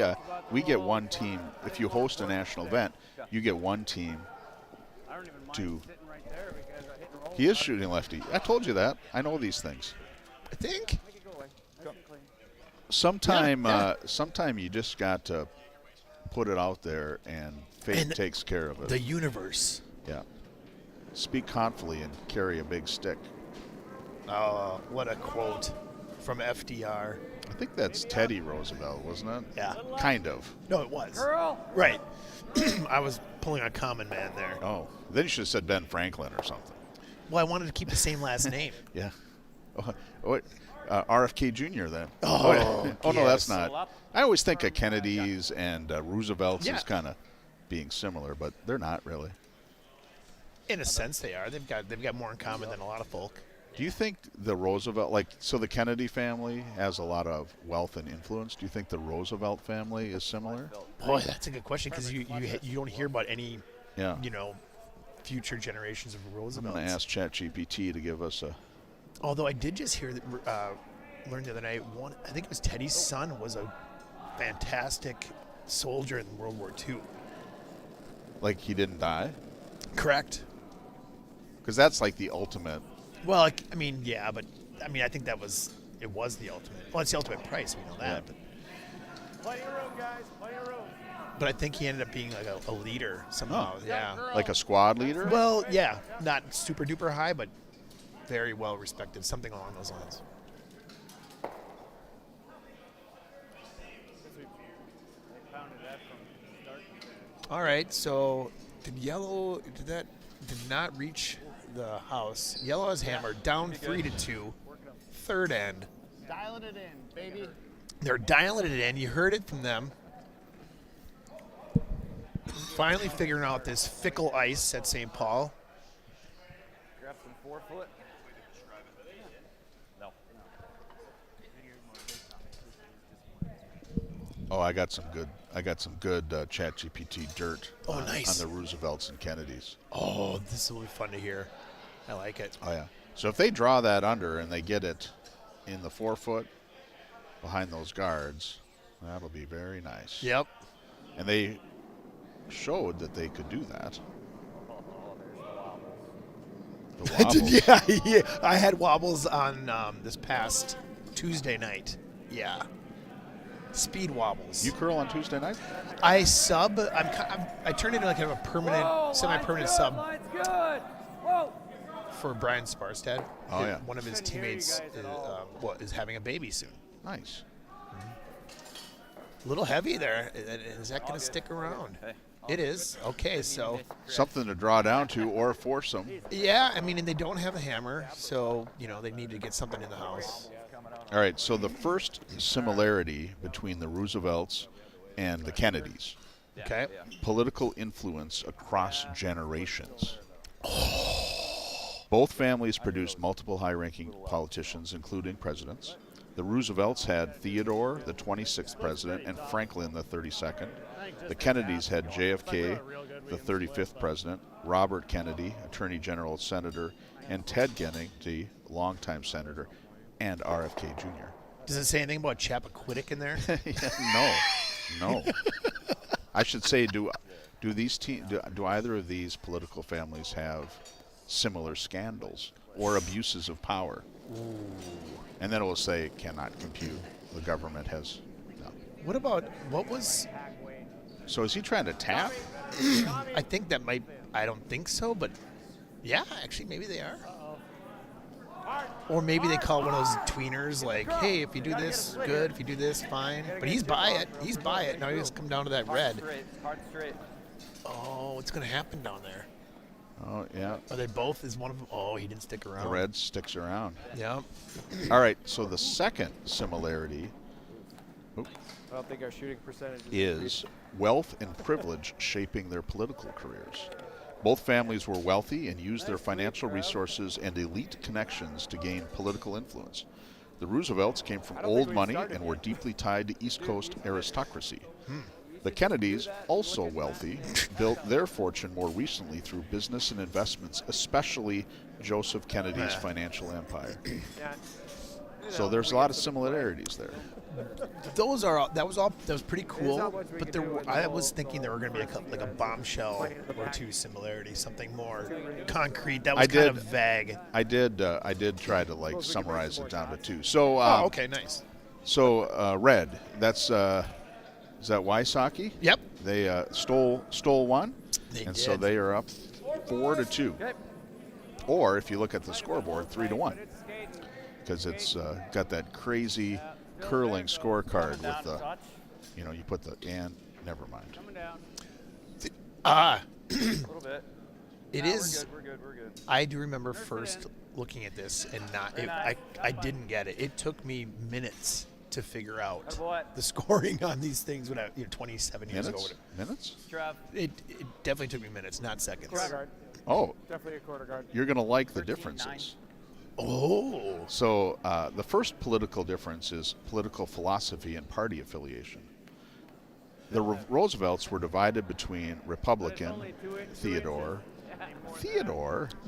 get one team. If you host a national event, you get one team to. He is shooting lefty. I told you that. I know these things. I think. Sometime you just got to put it out there, and fate takes care of it. The universe Yeah. Speak confidently and carry a big stick. Oh, what a quote from FDR. I think that's Teddy Roosevelt, wasn't it? Yeah. Kind of. No, it was. Right. I was pulling a common man there. Oh, then you should have said Ben Franklin or something. Well, I wanted to keep the same last name. Yeah. Oh, what? RFK Jr. then. Oh, oh no, that's yes. not. I always think of Kennedy's and Roosevelt's Yeah. as kind of being similar, but they're not really. In a sense, they are. They've got more in common than a lot of folk. Do you think the Roosevelt, so the Kennedy family has a lot of wealth and influence? Do you think the Roosevelt family is similar? Boy, that's a good question because you don't hear about any, Yeah. future generations of I'm Roosevelts. going to ask ChatGPT to give us a. Although I did just hear that, learned the other night, I think it was Teddy's son was a fantastic soldier in World War II. Like he didn't die? Correct. Because that's like the ultimate. Well, I think it was the ultimate. Well, it's the ultimate price. We know that. Yeah. Plenty of room, guys. Plenty of room. But I think he ended up being like a leader somehow. Oh. Yeah. Like a squad leader? Well, yeah, not super duper high, but very well respected. Something along those lines. All right, so did not reach the house. Yellow has hammered down 3-2. Third end. Dialing it in, baby. They're dialing it in. You heard it from them. Finally figuring out this fickle ice at St. Paul. Grab some 4-foot. No. Oh, I got some good ChatGPT dirt Oh, nice. on the Roosevelts and Kennedys. Oh, this will be fun to hear. I like it. Oh, yeah. So if they draw that under and they get it in the 4-foot behind those guards, that'll be very nice. Yep. And they showed that they could do that. The wobbles. yeah. I had wobbles on this past Tuesday night. Yeah. Speed wobbles. You curl on Tuesday night? I sub. I turned into like kind of a permanent, semi-permanent sub Line's good. Whoa. for Brian Sparstad. Oh, yeah. One of his Couldn't hear you teammates guys at all. is having a baby soon. Nice. A little heavy there. Is that going to stick around? Hey. It is. Okay, so Something to draw down to or force them. yeah, I mean, and they don't have a hammer, so they need to get something in the house. All right, so the first similarity between the Roosevelts and the Kennedys, Okay. political influence across generations. Both families produced multiple high-ranking politicians, including presidents. The Roosevelts had Theodore, the 26th president, and Franklin, the 32nd. The Kennedys had JFK, the 35th president, Robert Kennedy, Attorney General, Senator, and Ted Kennedy, longtime senator, and RFK Jr. Does it say anything about Chappaquiddick in there? No. I should say, do either of these political families have similar scandals or abuses of power? Ooh. And then it will say cannot compute. The government has no. What was? So is he trying to tap? I think that might. I don't think so, but yeah, actually, maybe they are. Or maybe they call one of those tweeners like, hey, if you do this, good. If you do this, fine. But he's by it. He's by it. Now he has to come down to that red. Hard straight. Oh, what's going to happen down there? Oh, yeah. Are they both? Is one of them? Oh, he didn't stick around. The red sticks around. Yeah. All right, so the second similarity I don't think our shooting percentage is wealth and privilege shaping their political careers. Both families were wealthy and used their financial resources and elite connections to gain political influence. The Roosevelts came from old money and were deeply tied to East Coast aristocracy. The Kennedys, also wealthy, built their fortune more recently through business and investments, especially Joseph Kennedy's financial empire. So there's a lot of similarities there. That was pretty cool. But I was thinking there were going to be like a bombshell or two similarities, something more concrete. That was kind of vague. I did try to summarize it down to two. So okay, nice. So red, that's is that Wysocki? Yep. They stole one, They and did. so they are up 4-2. Or if you look at the scoreboard, 3-1. Because it's got that crazy curling scorecard with the, you put the, and never mind. Coming down. A little bit. It Nah, is. We're good. I do remember first looking at this and I didn't get it. It took me minutes to figure out Attaboy. the scoring on these things when 27 years ago. Minutes? Trev. It definitely took me minutes, not seconds. Quarter guard. Oh, Definitely a quarter guard. you're going to like the 13-9. differences. Oh. So the first political difference is political philosophy and party affiliation. The Roosevelts were divided between Republican, Theodore,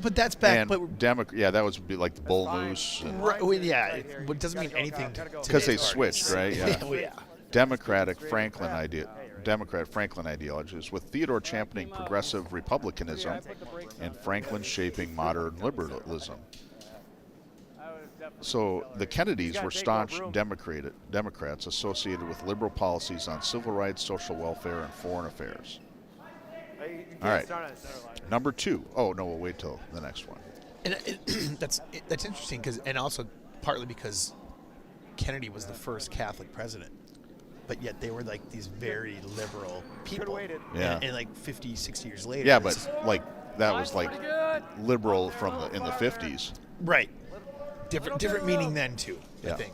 But that's back. and But Democrat. Yeah, that would be like the Bull Moose. right, well, yeah, but it doesn't mean anything Because they today's switched, parties. right? Yeah. Well, yeah. Democrat Franklin ideologies, with Theodore championing progressive republicanism and Franklin shaping modern liberalism. So the Kennedys were staunch Democrats associated with liberal policies on civil rights, social welfare, and foreign affairs. All right. Number 2. Oh, no, we'll wait till the next one. And that's interesting and also partly because Kennedy was the first Catholic president, but yet they were like these very liberal people. waited. Yeah. And like 50, 60 years later. Yeah, it's- but like that was like liberal in the 50s. right. Different meaning then too. Yeah. I think.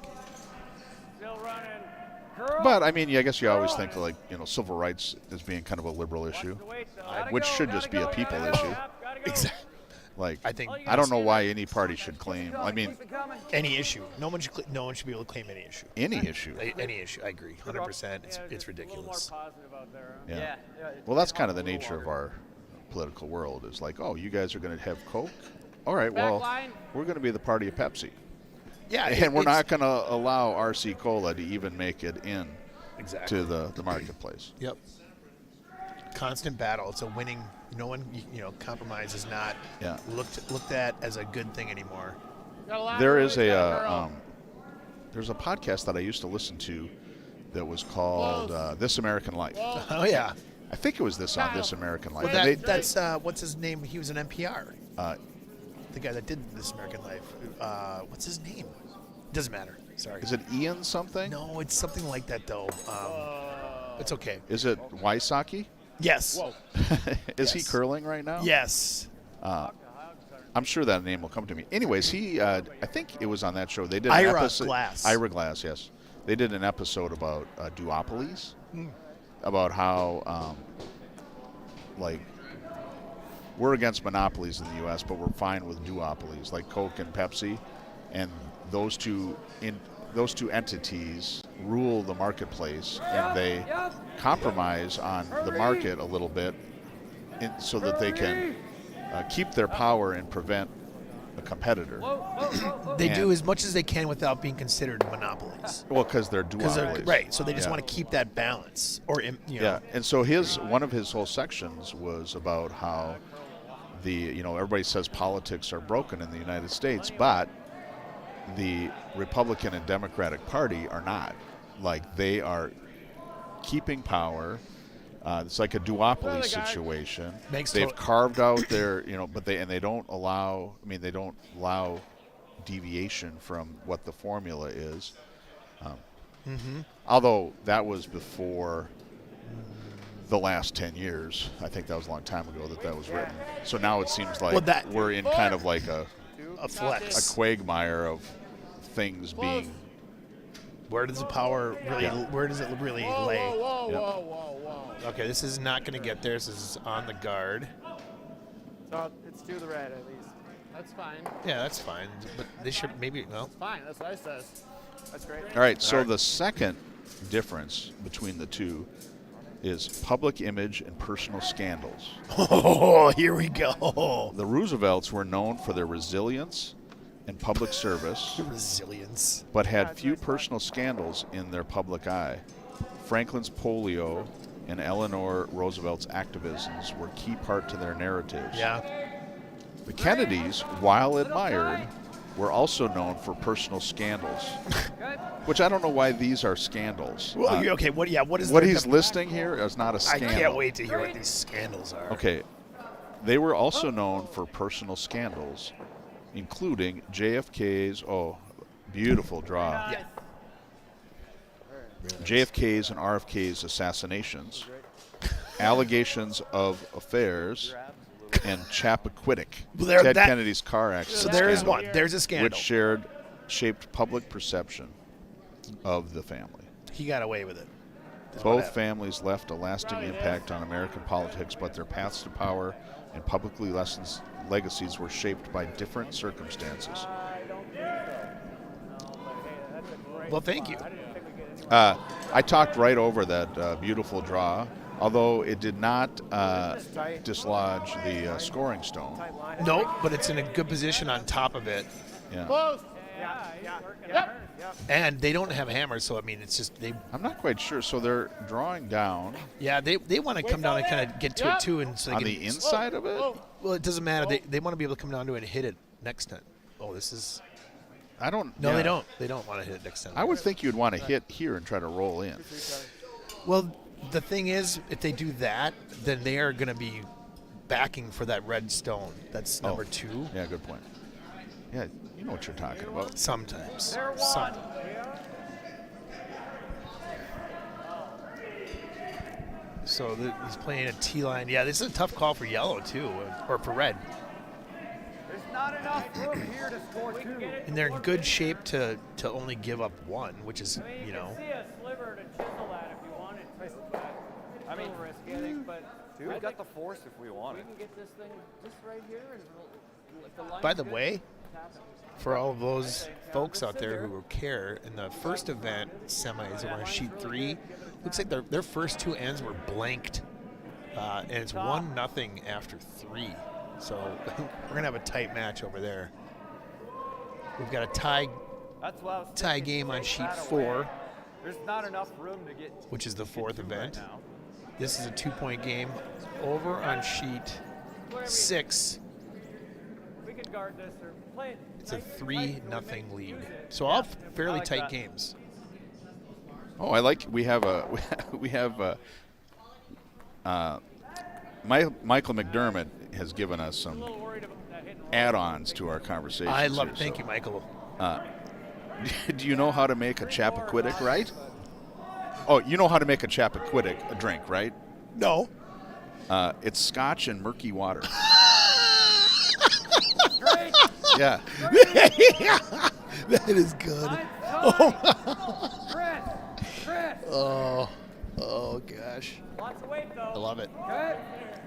Still running. Curl. But I mean, I guess you always think of like civil rights as being kind of a liberal issue, which should just be a people issue. Exactly. Like I think I don't know why any party should claim. I mean, any issue. No one should be able to claim any issue. any issue. Any issue. I agree. 100%. It's ridiculous. A little more positive out there. Huh? Yeah. Yeah, Well, that's kind of the nature of our political world. Is like, oh, you guys are going to have Coke. All right, well, Backline. we're going to be the party of Pepsi, Yeah. and we're it's- not going to allow RC Cola to even make it in exactly. to the marketplace. Yep. Constant battle. It's a winning. No one, compromise is not Yeah. looked at as a good thing anymore. There is there's a podcast that I used to listen to that was called This American Life. Oh yeah. I think it was This American Life. Well, And that's what's his name? He was an NPR. uh, The guy that did This American Life. What's his name? Doesn't matter. Sorry. is it Ian something? No, it's something like that though. It's okay. Is it Wysocki? Yes. Is he Yes. curling right now? Yes. I'm sure that name will come to me. Anyways, I think it was on that show. They did Ira an episode. Glass. Ira Glass, yes. They did an episode about duopolies, about how, like, we're against monopolies in the U.S., but we're fine with duopolies, like Coke and Pepsi, and those two entities rule the marketplace, and they compromise on the market a little bit, so that they can keep their power and prevent a competitor. They And- do as much as they can without being considered monopolies. Well, because they're 'Cause they're- duopolies. right. So they just Yeah. want to keep that balance. Or Yeah, and so one of his whole sections was about how everybody says politics are broken in the United States, but the Republican and Democratic Party are not. Like, they are keeping power. It's like a duopoly situation. They've carved out their, but they don't allow. I mean, they don't allow deviation from what the formula is. Although that was before the last 10 years. I think that was a long time ago that was written. So now it seems like we're in kind of like a flex. quagmire of things being. Where does the power really? Yeah. Where does it really lay? Whoa. Okay, this is not going to get there. This is on the guard. So it's to the red at least. That's fine. Yeah, that's fine. But they should maybe. Well, Fine. That's what I says. That's great. All right, so the second difference between the two is public image and personal scandals. oh, here we go. The Roosevelts were known for their resilience and public service, Resilience. but had few personal scandals in their public eye. Franklin's polio and Eleanor Roosevelt's activisms were key part to their narratives. Yeah. The Kennedys, while admired, were also known for personal scandals, which I don't know why these are scandals. Well, okay. What is What their he's listing here is not a I scandal. can't wait to hear what these scandals are. Okay, They were also known for personal scandals, including JFK's, beautiful draw, Yeah. JFK's and RFK's assassinations, allegations of affairs, and Chappaquiddick, Well, Ted Kennedy's car So accident there is scandal, one. There's a scandal. which shaped public perception of the family. He got away with it. Both families left a lasting impact on American politics, but their paths to power and publicly legacies were shaped by different circumstances. Well, thank you. I talked right over that beautiful draw, although it did not dislodge the scoring stone. No, but it's in a good position on top of it. Yeah. And they don't have hammers, so I mean, it's just I'm not quite sure. So they're drawing down they want to come down and kind of get to it too, and so they on can, the inside of it. well, it doesn't matter. They want to be able to come down to it and hit it next time. Oh, this is I don't. no, yeah. they don't. They don't want to hit it next time. I would think you'd want to hit here and try to roll in. Well, the thing is, if they do that, then they are going to be backing for that red stone. That's number 2. Yeah, good point. Yeah, you know what you're talking about. Sometimes. So he's playing a T line. Yeah, this is a tough call for yellow too, or for red. There's not enough room here to score 2. And they're in good shape to only give up 1, which is, you know. see a sliver to chisel at if you wanted to, but I mean, risky, I think, but we've got the force if we want it. We can get this thing just right here, and if the line. By the way, for all of those folks out there who care, in the first event semis over on sheet 3, looks like their first 2 ends were blanked, and it's 1-0 after 3. So we're gonna have a tight match over there. We've got a tie game on sheet 4, There's not enough room to get. which is the 4th event. This is a 2-point game. Over on sheet 6, We could guard this or play it. it's a 3-0 lead. So all fairly tight games. Oh, I like. We have Michael McDermott has given us some add-ons to our conversation. I love it. Thank you, Michael. Do you know how to make a Chappaquiddick, right? Oh, you know how to make a Chappaquiddick, a drink, right? No. It's scotch and murky water. Yeah. That is good. Oh gosh. Lots of weight though. I love it. Good.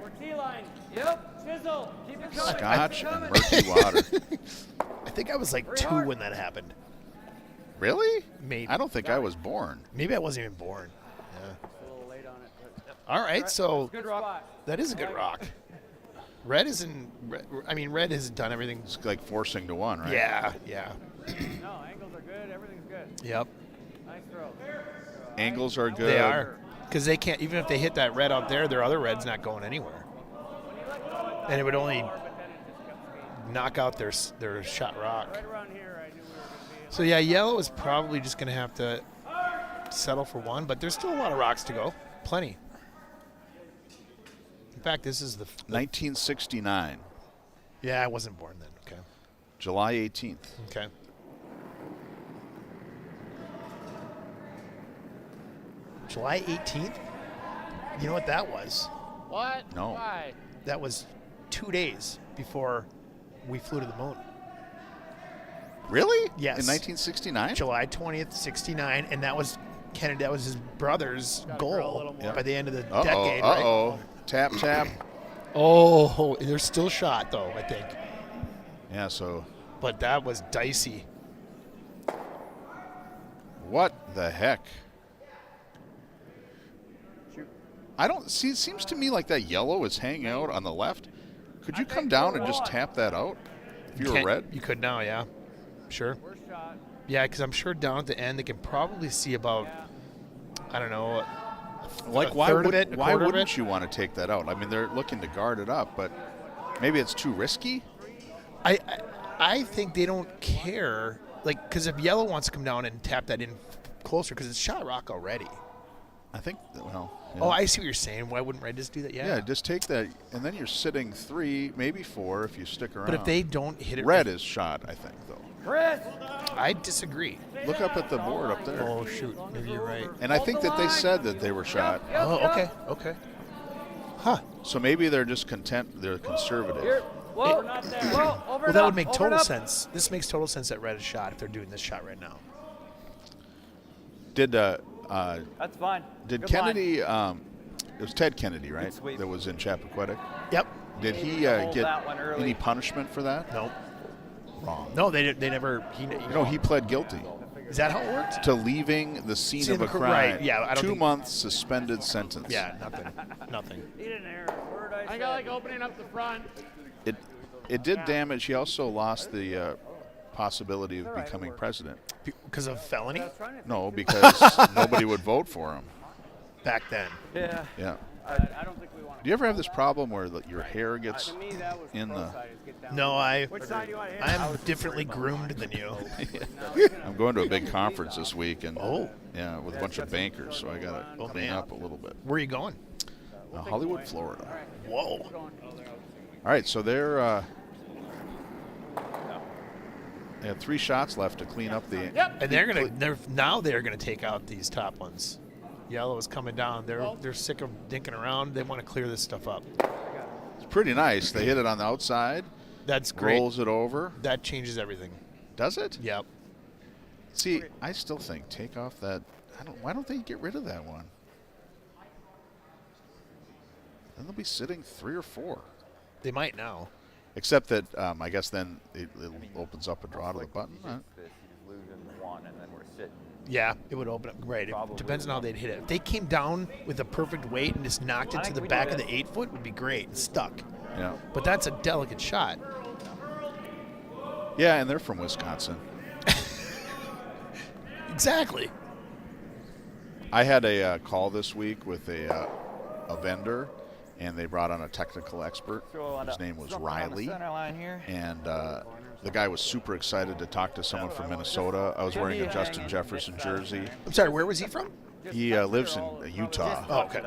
We're T-line. Yep. Chisel. Keep it coming. Scotch and murky water. I think I was like 2 when that happened. Really? Maybe. I don't think I was born. Maybe I wasn't even born. Yeah. A little late on it. But All right, so good rock. that is a good rock. Red isn't. I mean, red has done everything. It's like forcing to 1, right? Yeah. No, angles are good. Everything's good. Yep. Nice throw. Angles are good. They are. Because they can't. Even if they hit that red out there, their other red's not going anywhere. And it would only knock out their shot rock. Right around here, I knew we were going to be. So yeah, yellow is probably just going to have to settle for 1, but there's still a lot of rocks to go. Plenty. In fact, this is the 1969, yeah, I wasn't born then. Okay. July 18th. Okay. July 18th? You know what that was? What? No. Why? That was 2 days before we flew to the moon. Really? Yes. In 1969? July 20th, 69, and that was Kennedy. That was his brother's goal by the end of the decade, right? Uh-oh. Tap, tap. Oh, there's still shot though, I think. Yeah, so But that was dicey. what the heck? I don't see. It seems to me like that yellow is hanging out on the left. Could you come down and just tap that out if you were red? You could now, yeah. Sure. Yeah, because I'm sure down at the end they can probably see about, I don't know, Like, a why third of it, a why quarter of wouldn't it? you want to take that out? I mean, they're looking to guard it up, but maybe it's too risky. I think they don't care, like, because if yellow wants to come down and tap that in closer, because it's shot rock already. I think. Well. Yeah. Oh, I see what you're saying. Why wouldn't Red just do that? Yeah. Yeah, just take that, and then you're sitting 3, maybe 4 if you stick around. But if they don't hit it, Red is shot, I think, though. Chris! I disagree. Look up at the board up there. Oh shoot, maybe you're right. And I think that they said that they were shot. Oh, okay. Huh. So maybe they're just content. They're conservative. Here. Whoa, not there. Whoa, over Well, and that up, would make over and total up. sense. This makes total sense that Red is shot if they're doing this shot right now. Did That's fine. did Good Kennedy? It was Ted Kennedy, right? Good sweep. That was in Chappaquiddick. Yep. Did he Hold get that one early. any punishment for that? Nope. Wrong. No, they never. No, he pled guilty Is that how it worked? to leaving the scene of a crime. Right, yeah, I don't 2 think- months suspended sentence. Yeah, nothing. He didn't hear a word I I said. got like opening up the front. It did damage. He also lost the possibility of becoming president. Because of felony No, because nobody would vote for him. back then. Yeah. Yeah. I don't think we want Do you ever have this problem where your hair gets to me, that was in the? No, Which side do you want to hit? I am differently groomed than you. I'm going to a big conference this week, and Oh. yeah, with a bunch of bankers, so I got to clean man. up a little bit. Where are you going? Hollywood, Florida. Whoa. All right, so they have 3 shots left to clean up the. Yep. And they're gonna take out these top ones. Yellow is coming down. They're sick of dinking around. They want to clear this stuff up. It's pretty nice. They hit it on the outside, That's great. rolls it over. That changes everything. Does it? Yep. See, I still think take off that. Why don't they get rid of that one? Then they'll be sitting 3 or 4. They might now. Except that I guess then it opens up a draw to the button. He's losing 1, and then we're sitting. Yeah, it would open up. Right. It Probably depends on how they'd hit it. If they came down with a perfect weight and just knocked it to the back of the 8-foot, would be great and stuck. Yeah. But that's a delicate shot. Yeah, and they're from Wisconsin. Exactly. I had a call this week with a vendor, and they brought on a technical expert. His name was Riley, Center line here. and the guy was super excited to talk to someone from Minnesota. I was wearing a Justin Jefferson jersey. I'm sorry, where was he from? He lives in Utah, Oh, okay.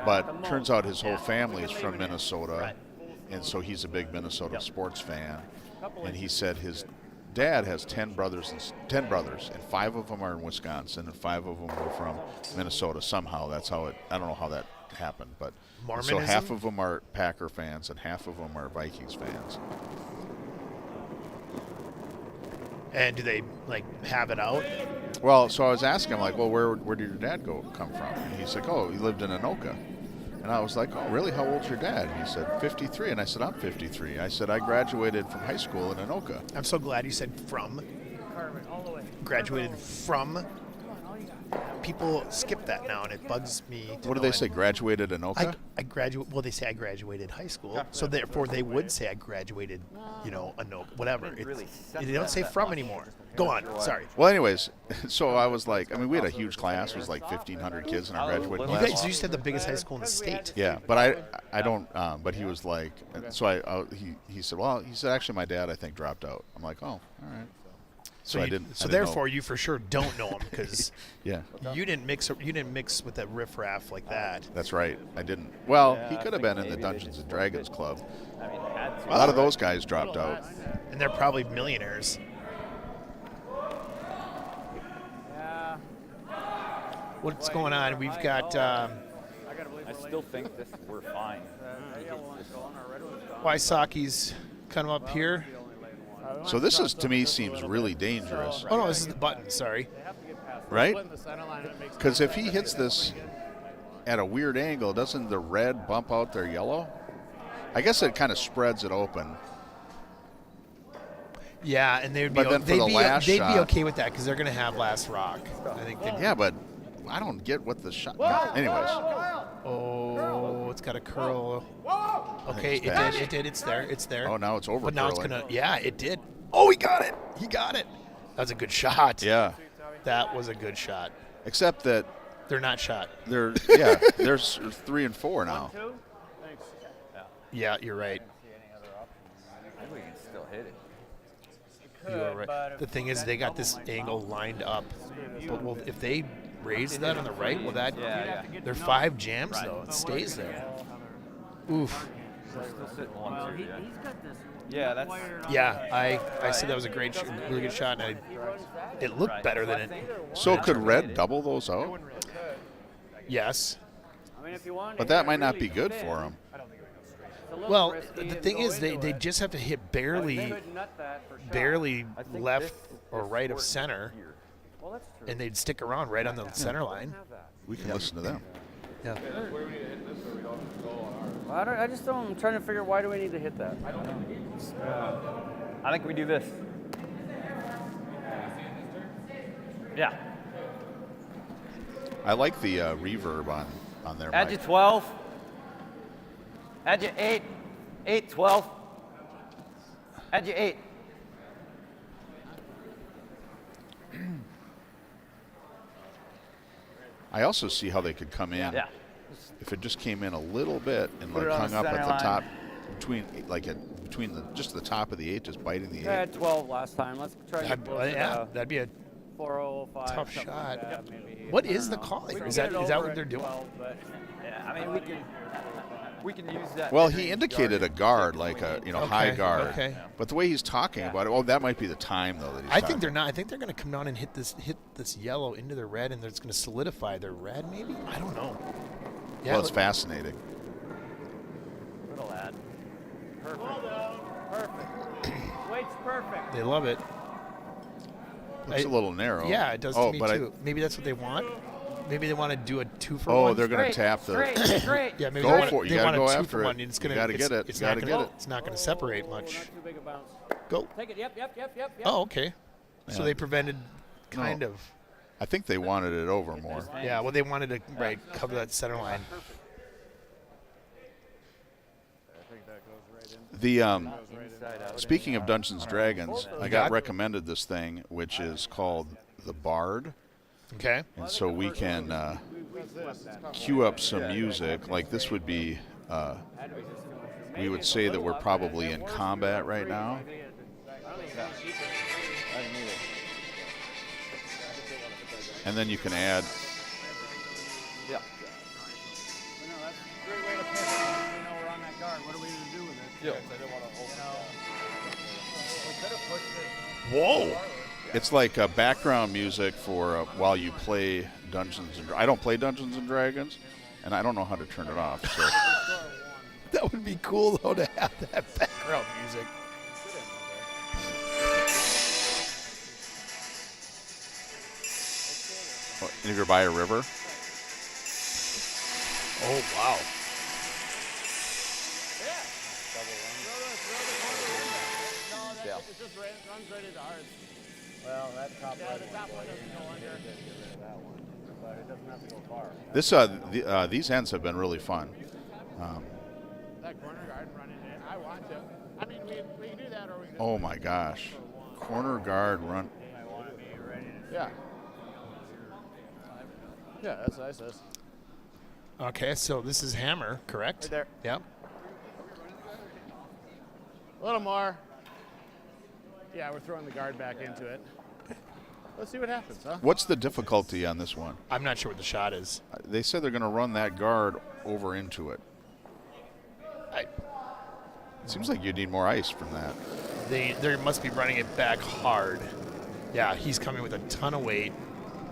but turns out his whole family is from Minnesota, and so he's a big Minnesota sports fan. And he said his dad has 10 brothers, and 5 of them are in Wisconsin, and 5 of them were from Minnesota. Somehow, that's how it. I don't know how that happened, but so Mormonism? half of them are Packer fans, and half of them are Vikings fans. And do they have it out? Well, so I was asking him, like, well, where did your dad come from? And he's like, oh, he lived in Anoka. And I was like, oh, really? How old's your dad? And he said, 53. And I said, I'm 53. I said, I graduated from high school in Anoka. I'm so glad you said from. Graduated from. People skip that now, and it bugs me. What do they say? Graduated in Anoka? I graduate. Well, they say I graduated high school, so therefore they would say I graduated, Anoka, whatever. They don't say from anymore. Go on. Sorry. Well, anyways, so I was like, we had a huge class. It was like 1,500 kids in our graduating You class. guys used to have the biggest high school in the state. Yeah, but I don't. But he was like, so he said, well, he said actually my dad I think dropped out. I'm like, oh, all right. So I didn't. So I didn't therefore, know. you for sure don't know him because Yeah, you didn't mix with that riffraff like that. that's right. I didn't. Well, he could have been in the Dungeons and Dragons club. I mean, had to. A lot of those guys dropped out. And they're probably millionaires. Yeah. What's going on? We've got I still think we're fine. Wysocki's kind of up here. So this is to me seems really dangerous, Oh no, this is the button. Sorry. right? Because if he hits this at a weird angle, doesn't the red bump out their yellow? I guess it kind of spreads it open. Yeah, and they'd be But then for the last they'd be shot- okay with that because they're gonna have last rock. I think. Yeah, but I don't get what the shot. Anyways, Oh, it's got a curl. Okay, it's passed. it did. It's there. It's there. oh, now it's over. But now it's curling. gonna. Yeah, it did. Oh, he got it. He got it. That was a good shot. Yeah, That was a good shot. except that They're not shot. there's 3 and 4 now. Yeah, you're right. I think we can still hit it. You are right. The thing is, they got this angle lined up. But well, if they raise that on the right, well, that they're 5 jams though. It stays there. Oof. We're still sitting 1-2. Yeah. He's got this. Yeah, that's. Yeah, I said that was a really good shot, and it looked better than it. So could red double those out? Yes. I mean, if you want. But that might not be good for him. Well, the thing is, they just have to hit barely left or right of center, Well, that's true. and they'd stick around right on the center line. We can listen to them. Yeah. Well, I just don't. I'm trying to figure why do we need to hit that? I don't know. I think we do this. Yeah. I like the reverb on their Add you mic. 12. Add you 8. 8, 12. Add you 8. I also see how they could come in. Yeah. If it just came in a little bit and Put like it on hung the up at center the line. top between just the top of the 8, just biting the 8. I had 12 last time. Let's try to get close Yeah, to that'd be a 405. tough something shot. Like that, maybe. What I is don't the know. call? We can Is get that it is that over what they're at doing? 12, but Yeah, I mean, we can use that. Well, he mid-range indicated a guard, like a high guard. Okay. But the way he's talking about it, well, that might be the time though that he's. I think talking. they're not. I think they're going to come down and hit this yellow into their red, and it's going to solidify their red. Maybe I don't know. Yeah, Well, it's fascinating. Little ad. Perfect. Weight's perfect. they love it. Looks a little narrow. Yeah, it does oh, to me but too. Maybe that's what they want. Maybe they want to do a 2 for Oh, 1. they're going to tap the. Straight. Yeah, maybe Go they want, for it. You they gotta want go a 2 after for it. 1. It's You gonna, gotta get it. It's You not gotta gonna, get it. It's not going to separate much. Not too big a bounce. Go. Take it. Yep. Oh, okay. So Yeah. they prevented kind No. of. I think they wanted it over more. Yeah, well, they wanted to cover that center line. The inside out. speaking of Dungeons and Dragons, I got recommended this thing, which is called the Bard, Okay. and so we can cue up some music. Like this would be. We would say that we're probably in combat right now. And then you can add. Yeah. No, that's a great way to pick it. We know we're on that guard. What are we going to do with it? Yeah. We could have pushed it. Whoa! It's like background music for while you play Dungeons and. I don't play Dungeons and Dragons, and I don't know how to turn it off. So. That would be cool though to have that background music. Any by a river? Oh wow. No, it just runs right into ours. Well, that top right the top one doesn't go under. that one, but it doesn't have to go far. This these ends have been really fun. That corner guard running in. I watch it. I mean, we can do that or we can. Oh my gosh, corner guard run. I want to be ready to Yeah. Yeah, that's what I says. Okay, so this is hammer, correct? Right there. Yep. A little more. Yeah, we're throwing the guard back into it. Let's see what happens, huh? What's the difficulty on this one? I'm not sure what the shot is. They said they're going to run that guard over into it. It seems like you need more ice from that. They must be running it back hard. Yeah, he's coming with a ton of weight.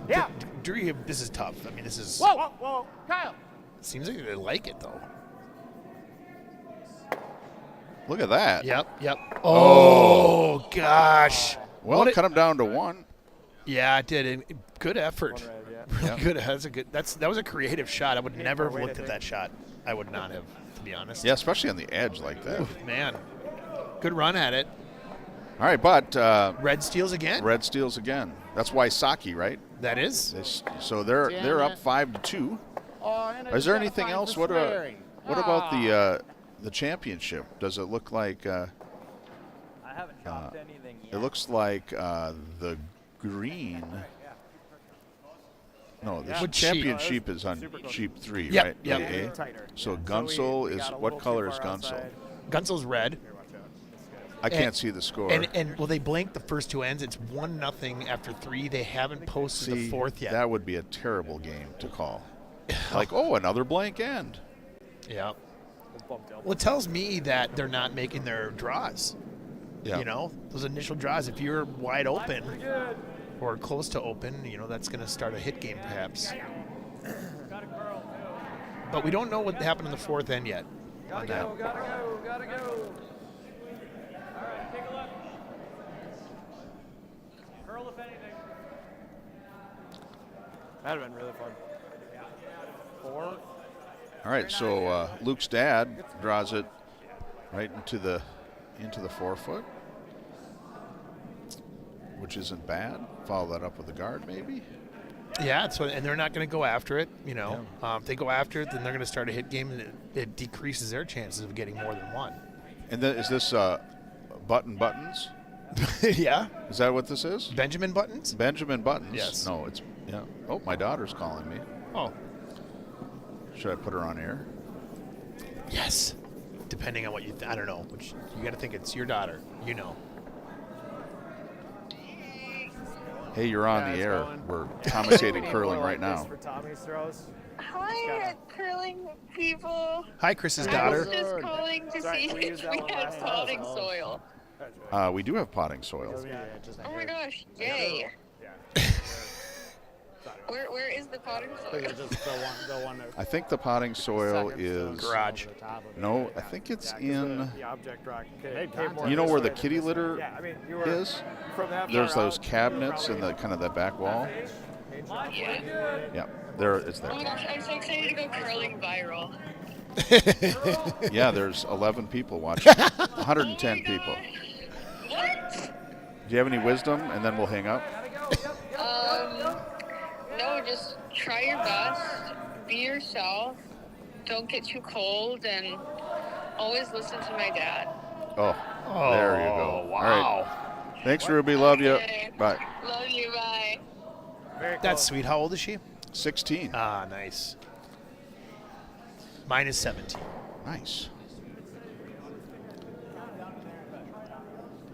Yeah. This is tough. I mean, this is. Whoa, Kyle. Seems like they like it though. Look at that. Yep. Oh gosh. Well, cut him down to 1. Yeah, it did. Good effort. Really Yeah. good. That was a creative shot. I would never have looked at that shot. I would not have, to be honest. Yeah, especially on the edge like that. Oof, man. Good run at it. All right, but Red steals again. red steals again. That's Wysocki, right? That is. So they're Damn up it. 5-2. Oh, and Is there anything else? What about the championship? Does it look like? I haven't dropped anything yet. It looks like the green. No, the What sheet? championship is on sheep 3, Yep, right? yep. AA. Tighter. So we Gunsel is got a what little color too is far Gunsel? outside. Gunsel's red. Here, watch I can't see the score. And well, they blanked the first 2 ends. It's 1-0 after 3. They haven't posted the fourth yet. That would be a terrible game to call. Like, oh, another blank end. Yeah. Well, it tells me that they're not making their draws. Yeah. You know, those initial draws. If you're wide open or close to open, you know, that's going to start a hit game perhaps. But we don't know what happened in the fourth end yet. Gotta go. All right, take a look. Curl if anything. That'd have been really fun. 4. All right, so Luke's dad draws it right into the 4-foot, which isn't bad. Follow that up with a guard, maybe. Yeah, and they're not going to go after it. You know, if they go after it, then they're going to start a hit game, and it decreases their chances of getting more than one. And then is this buttons? Yeah. Is that what this is? Benjamin Buttons? Benjamin Buttons. Yes. No, it's Oh, my daughter's calling me. Oh. Should I put her on air? Yes. Depending on what you I don't know. Which you got to think it's your daughter. You know. Hey, you're on the air. going. We're commentating curling right now. For Tommy's throws. Hi, curling people. Hi, Chris's I daughter. was just calling to Sorry, see can we use if that we one had last? potting soil. We do have potting soil. Oh my gosh, yay. Where is the potting soil? The one that I think the potting soil is Garage. No, I think it's in. The object rock. You know where the kitty litter Yeah, I mean, you were is? from that There's far those out, cabinets in the kind of that back wall. Yeah. Yeah, there it's Oh my there. gosh, I'm so excited to go curling viral. Yeah, there's 11 people watching. 110 people. What? Do you have any wisdom? And then we'll hang up. No, just try your best. Be yourself. Don't get too cold, and always listen to my dad. Oh, there you go. Wow. All right. Thanks, Ruby. Love you. Okay. Bye. Love you, bye. Very That's close. sweet. How old is she? 16. Ah, nice. Mine is 17. Nice.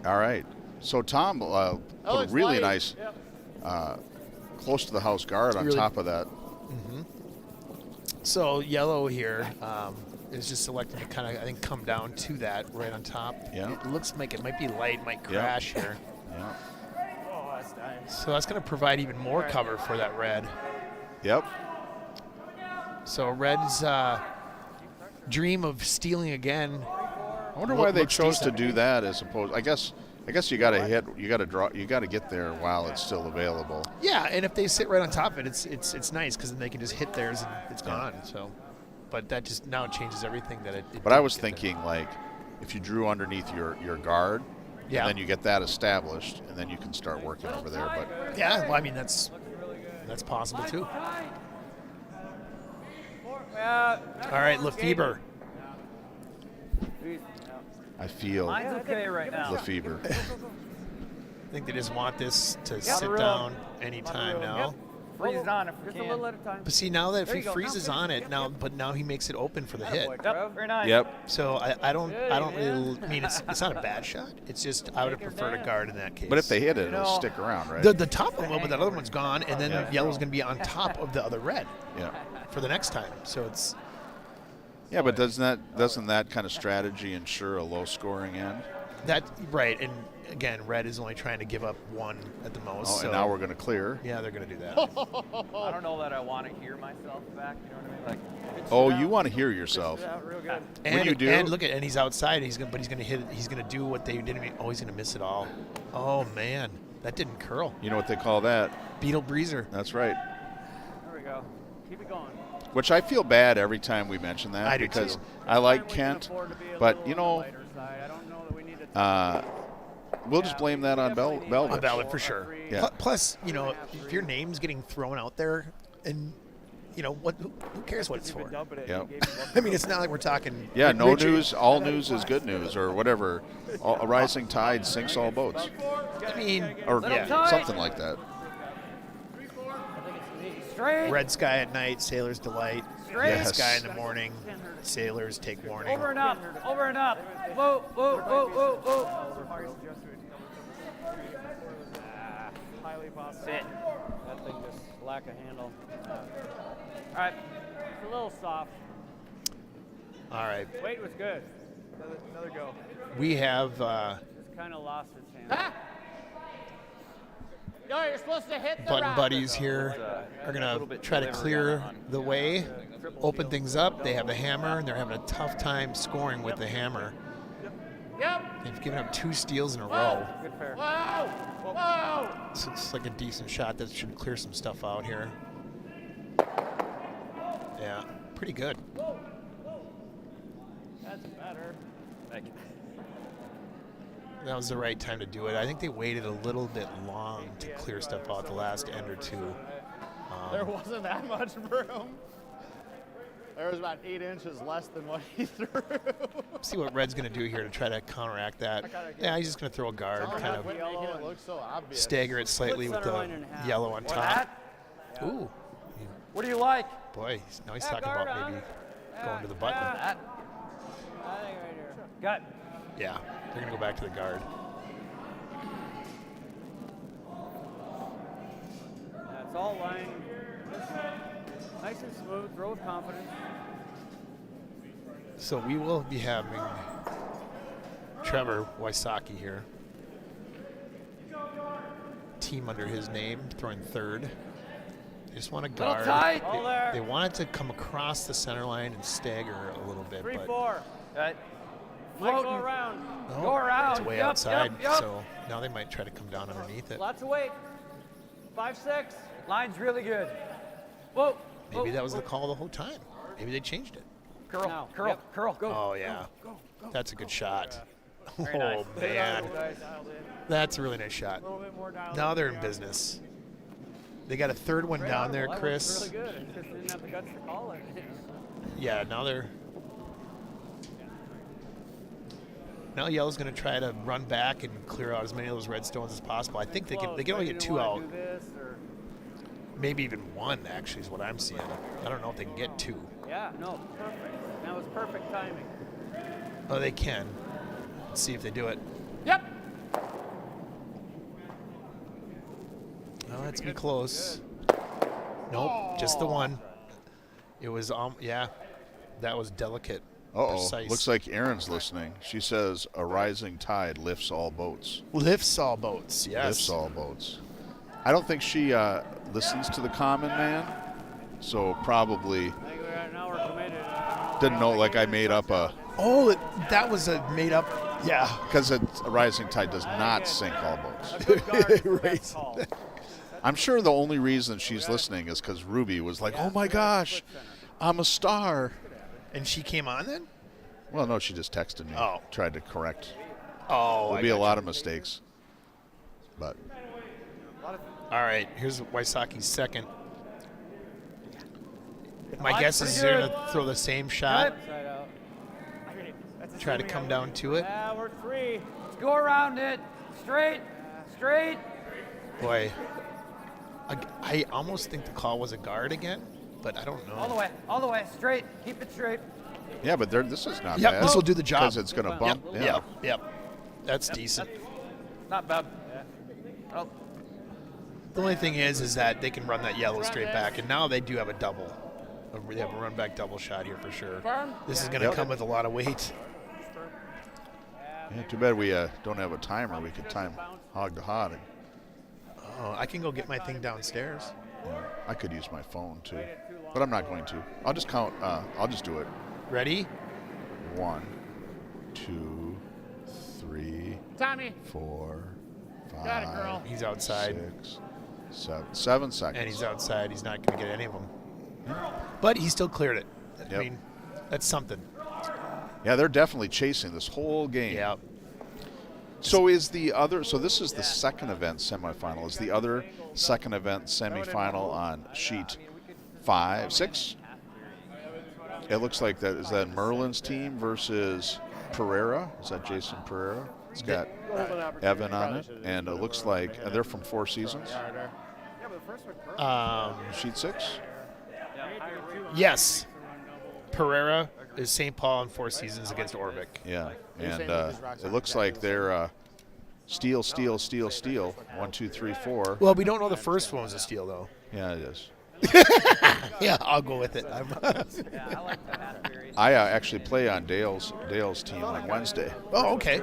All right. So Tom put a it's really light. nice close to the house guard on really- top of that. So yellow here is just selected to kind of, I think, come down to that right on top. Yeah. It looks like it might be light, might crash here. Yeah. Oh, that's nice. So that's going to provide even more cover for that red. Yep. So red's dream of stealing again. I wonder why they looks chose to decent. do that as opposed. I guess you got to hit. You got to draw. You got to get there while it's still available. Yeah, and if they sit right on top of it, it's nice because then they can just hit theirs and it's gone. So, but that just now changes everything that it. But I didn't was get there. thinking like, if you drew underneath your guard, Yeah. and then you get that established, and then you can start working over there. But Yeah, well, I mean that's possible too. All right, Lefebvre. I feel Mine's okay right now. Lefebvre. I think they just want this to sit room. down anytime now. Freeze on if we Just a can. little at a time. But see, now that if There he you go. freezes on it now, but now he makes it open for the hit. Yep, very nice. Yep. So I don't really I mean it's not a bad shot. It's just I would have preferred a guard in that case. But if they hit it, it'll know, stick around, right? the top one will, but that other one's gone, and then Yeah. yellow's going to be on top of the other red Yeah. for the next time. So it's Yeah, but doesn't that kind of strategy ensure a low scoring end? that right. And again, red is only trying to give up one at the most. Oh, so and now we're going to clear. yeah, they're going to do that. I don't know that I want to hear myself back. You know what I mean? Like, Oh, you want to hear yourself? Yeah, real good. And, you do- and look at, and he's outside. He's gonna hit. He's gonna do what they didn't. Oh, he's gonna miss it all. Oh man, that didn't curl. You know what they call that? Beetle breezer. That's right. There we go. Keep it going. Which I feel bad every time we mention that I do because too. I like We can Kent, afford to be a but little you on the know, lighter side. I don't know that we need to we'll just blame that on definitely need Belvich. On Ballard for sure. Yeah. Plus, you know, if your name's getting thrown out there, and you know what, who cares what it's You've been for? dumping it. Yep. You gave him I mean, it's not like we're talking. Yeah, no Richard- news. All news is good news, or whatever. A rising tide sinks all boats, I mean, or yeah. something like that. straight. Red sky at night, sailor's delight. Straight. Yes. Sky in the morning, sailors take warning. Over and up. Over and up. Whoa, whoa, whoa, whoa, whoa. Sit. That thing just lack a handle. All right. It's a little soft. All right. Weight was good. Another go. We have Just kind of lost its handle. No, you're supposed to hit the button rock. buddies here are going to try to clear the way, open things up. They have the hammer, and they're having a tough time scoring with the hammer. Yep. They've given up 2 steals in a row. Good pair. Whoa. Whoa. This looks like a decent shot that should clear some stuff out here. Yeah, pretty good. That's better. Thank you. That was the right time to do it. I think they waited a little bit long to clear stuff out the last end or two. There wasn't that much room. There was about 8 inches less than what he threw. See what Red's going to do here to try to counteract that. Yeah, he's just going to throw a guard, kind of Making it look so obvious. stagger it slightly with the yellow on top. Ooh, What do you like? boy, now he's talking about maybe going to the button. I think right here. Gut. Yeah, they're going to go back to the guard. That's all lying. Nice and smooth. Throw with confidence. So we will be having Trevor Wysocki here. Team under his name, throwing third. They just want to guard. tight. All there. They want it to come across the center line and stagger a little bit. 3-4. But Right. Might go around. no, Go around. it's way Yup, outside, yup, yup. so now they might try to come down underneath it. Lots of weight. 5-6. Line's really good. Whoa. Maybe that was the call the whole time. Maybe they changed it. Curl. Now, Curl. yep. Curl. Go. Oh, yeah. That's a good shot. Very Oh, nice. man. Guys dialed in. That's a really nice shot. A little bit more dialed Now in. they're in business. They got a third one down there, Well, that Chris. was really good. It just didn't have the guts to call it. Yeah, now they're. Now Yellow's going to try to run back and clear out as many of those red stones as possible. I think they can only get 2 out. Maybe even 1, actually, is what I'm seeing. I don't know if they can get 2. Yeah, no, perfect. That was perfect timing. Oh, they can. Let's see if they do it. Yep. Oh, that's be close. Nope, just the 1. It was, yeah, that was delicate. Uh-oh. Precise. Looks like Erin's listening. She says, a rising tide lifts all boats. Lifts all boats, yes. Lifts all boats. I don't think she listens to the common man, so probably Now we're committed. didn't know, like I made up a... Oh, that was a made up, yeah. Because a rising tide does not sink all boats. A good guard is the Right. best call. I'm sure the only reason she's listening is because Ruby was like, oh my gosh, I'm a star. And she came on then? Well, no, she just texted me. Oh. Tried to correct. Oh, There'll be a lot of mistakes. But All right, here's Wysocki's second. My That's guess is pretty they're good. going to throw the same shot, Side out. try to come down to it. Yeah, we're 3. Let's go around it. Straight. Straight. Boy, I almost think the call was a guard again, but I don't know. All the way. All the way. Straight. Keep it straight. yeah, but this is not Yep, bad. this will do the job. Because it's going to bump. Yep, Yeah. Yep. That's decent. Not bad. Oh, The only thing is that they can run that yellow straight back, and now they do have a double. They have a run back double shot here for sure. This is going to Yep. come with a lot of weight. Yeah, too bad we don't have a timer. We could time hog to hog. Oh, I can go get my thing downstairs. Yeah, I could use my phone too, but I'm not going to. I'll just count. I'll just do it. Ready? 1, 2, 3, Tommy. 4, 5, Got it, girl. He's outside. 6, 7. 7 seconds. And he's outside. He's not going to get any of them. But he still cleared it. I Yep. mean, that's something. Yeah, they're definitely chasing this whole game. Yeah. So is the other? So this is the second event semifinal. Is the other second event semifinal on sheet 5, 6? It looks like that. Is that Merlin's team versus Pereira? Is that Jason Pereira? It's got Evan on it, and it looks like they're from Four Seasons. Sheet 6. Yes. Pereira is St. Paul in Four Seasons against Orvik. Yeah, and it looks like they're Steal, steal, steal, steal. 1, 2, 3, 4. Well, we don't know the first one was a steal, though. Yeah, it is. Yeah, I'll go with it. Yeah, I like the half period. I actually play on Dale's team on Wednesday. Oh, okay.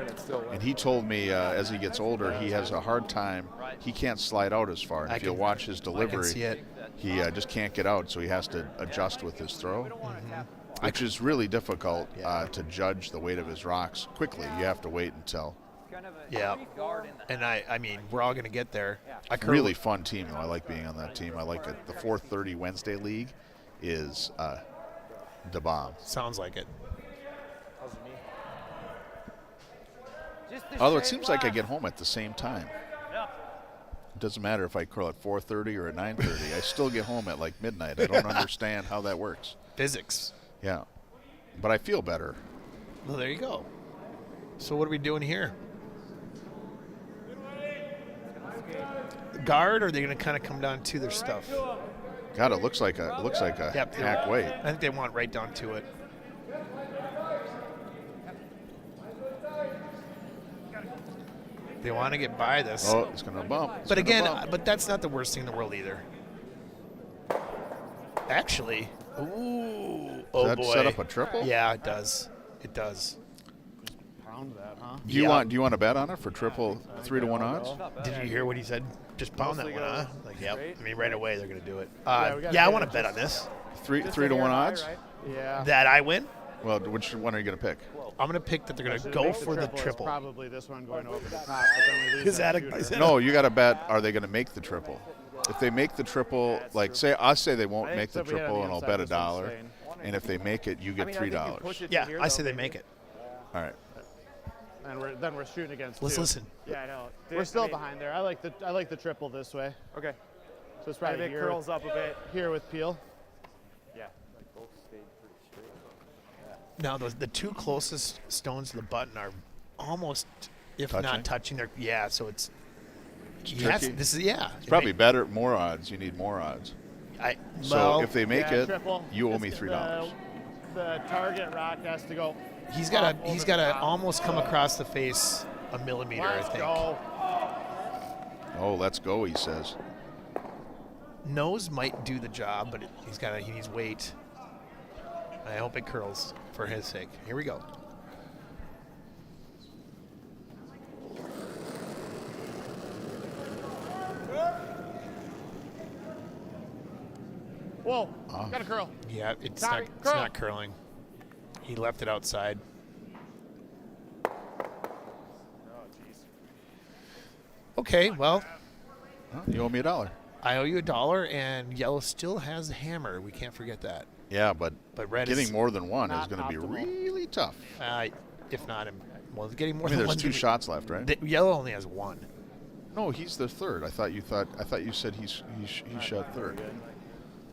And he told me as he gets older, he has a hard time. He can't slide out as far. And if you watch his I can delivery, see it. he just can't get out, so he has to adjust with his throw, which is really difficult to judge the weight of his rocks quickly. You have to wait until. Yeah. And I mean, we're all going to get there. Really fun team, though. I like being on that team. I like it. The 4:30 Wednesday league is the bomb. Sounds like it. Although it seems like I get home at the same time. It doesn't matter if I curl at 4:30 or at 9:30. I still get home at like midnight. I don't understand how that works. Physics. Yeah. But I feel better. Well, there you go. So what are we doing here? Guard, or are they going to kind of come down to their stuff? God, it looks like a hack weight. I think they want right down to it. They want to get by this. Oh, it's going to bump. It's but gonna again, bump. but that's not the worst thing in the world either. Actually, ooh, oh Does that boy. set up a triple? Yeah, it does. It does. Pound that, huh? Do you want to bet on it for triple 3-1 odds? Did you hear what he said? Just pound that one, huh? Like, yep. I mean, right away they're going to do it. we gotta Yeah, I get want it to bet on this. 3-1 odds? Right? Yeah. That I win. Well, which one are you going to pick? I'm going to pick that they're going to Should go make for the It's triple. probably this one going over the top, but then we lose Is that a- shooter. is that No, you got to bet. Are they going to make the triple? If they make the triple, like I say they won't I think make the if we hit on triple, the and I'll inside, bet this one's $1. staying. And if they make it, you get $3. Yeah, I say they make it. All right. And then we're shooting against Let's two. listen. Yeah, I know. We're still behind there. I like the triple this way. Okay. So it's probably Maybe it here, curls up a bit. here with Peel. Yeah. Now, the two closest stones to the button are almost, if Touching? not touching, their so it's. tricky. This is It's probably better. More odds. You need more odds. So if they make it, triple. you owe It's me $3. The target rock has to go. he's got over to the top. almost come across the face a millimeter, I Let's think. go. Oh, let's go, he says. Nose might do the job, but he needs weight. I hope it curls for his sake. Here we go. Whoa. Got a curl. Yeah, it's Tommy, not curling. He left it outside. Oh, jeez. Okay, well, Huh? You owe me $1. I owe you $1, and yellow still has the hammer. We can't forget that. Yeah, but red getting is, more than one is not going to be optimal. really tough. if not, getting more I mean, than there's one. 2 shots left, right? Yellow only has one. No, he's the third. I thought you said he shot third.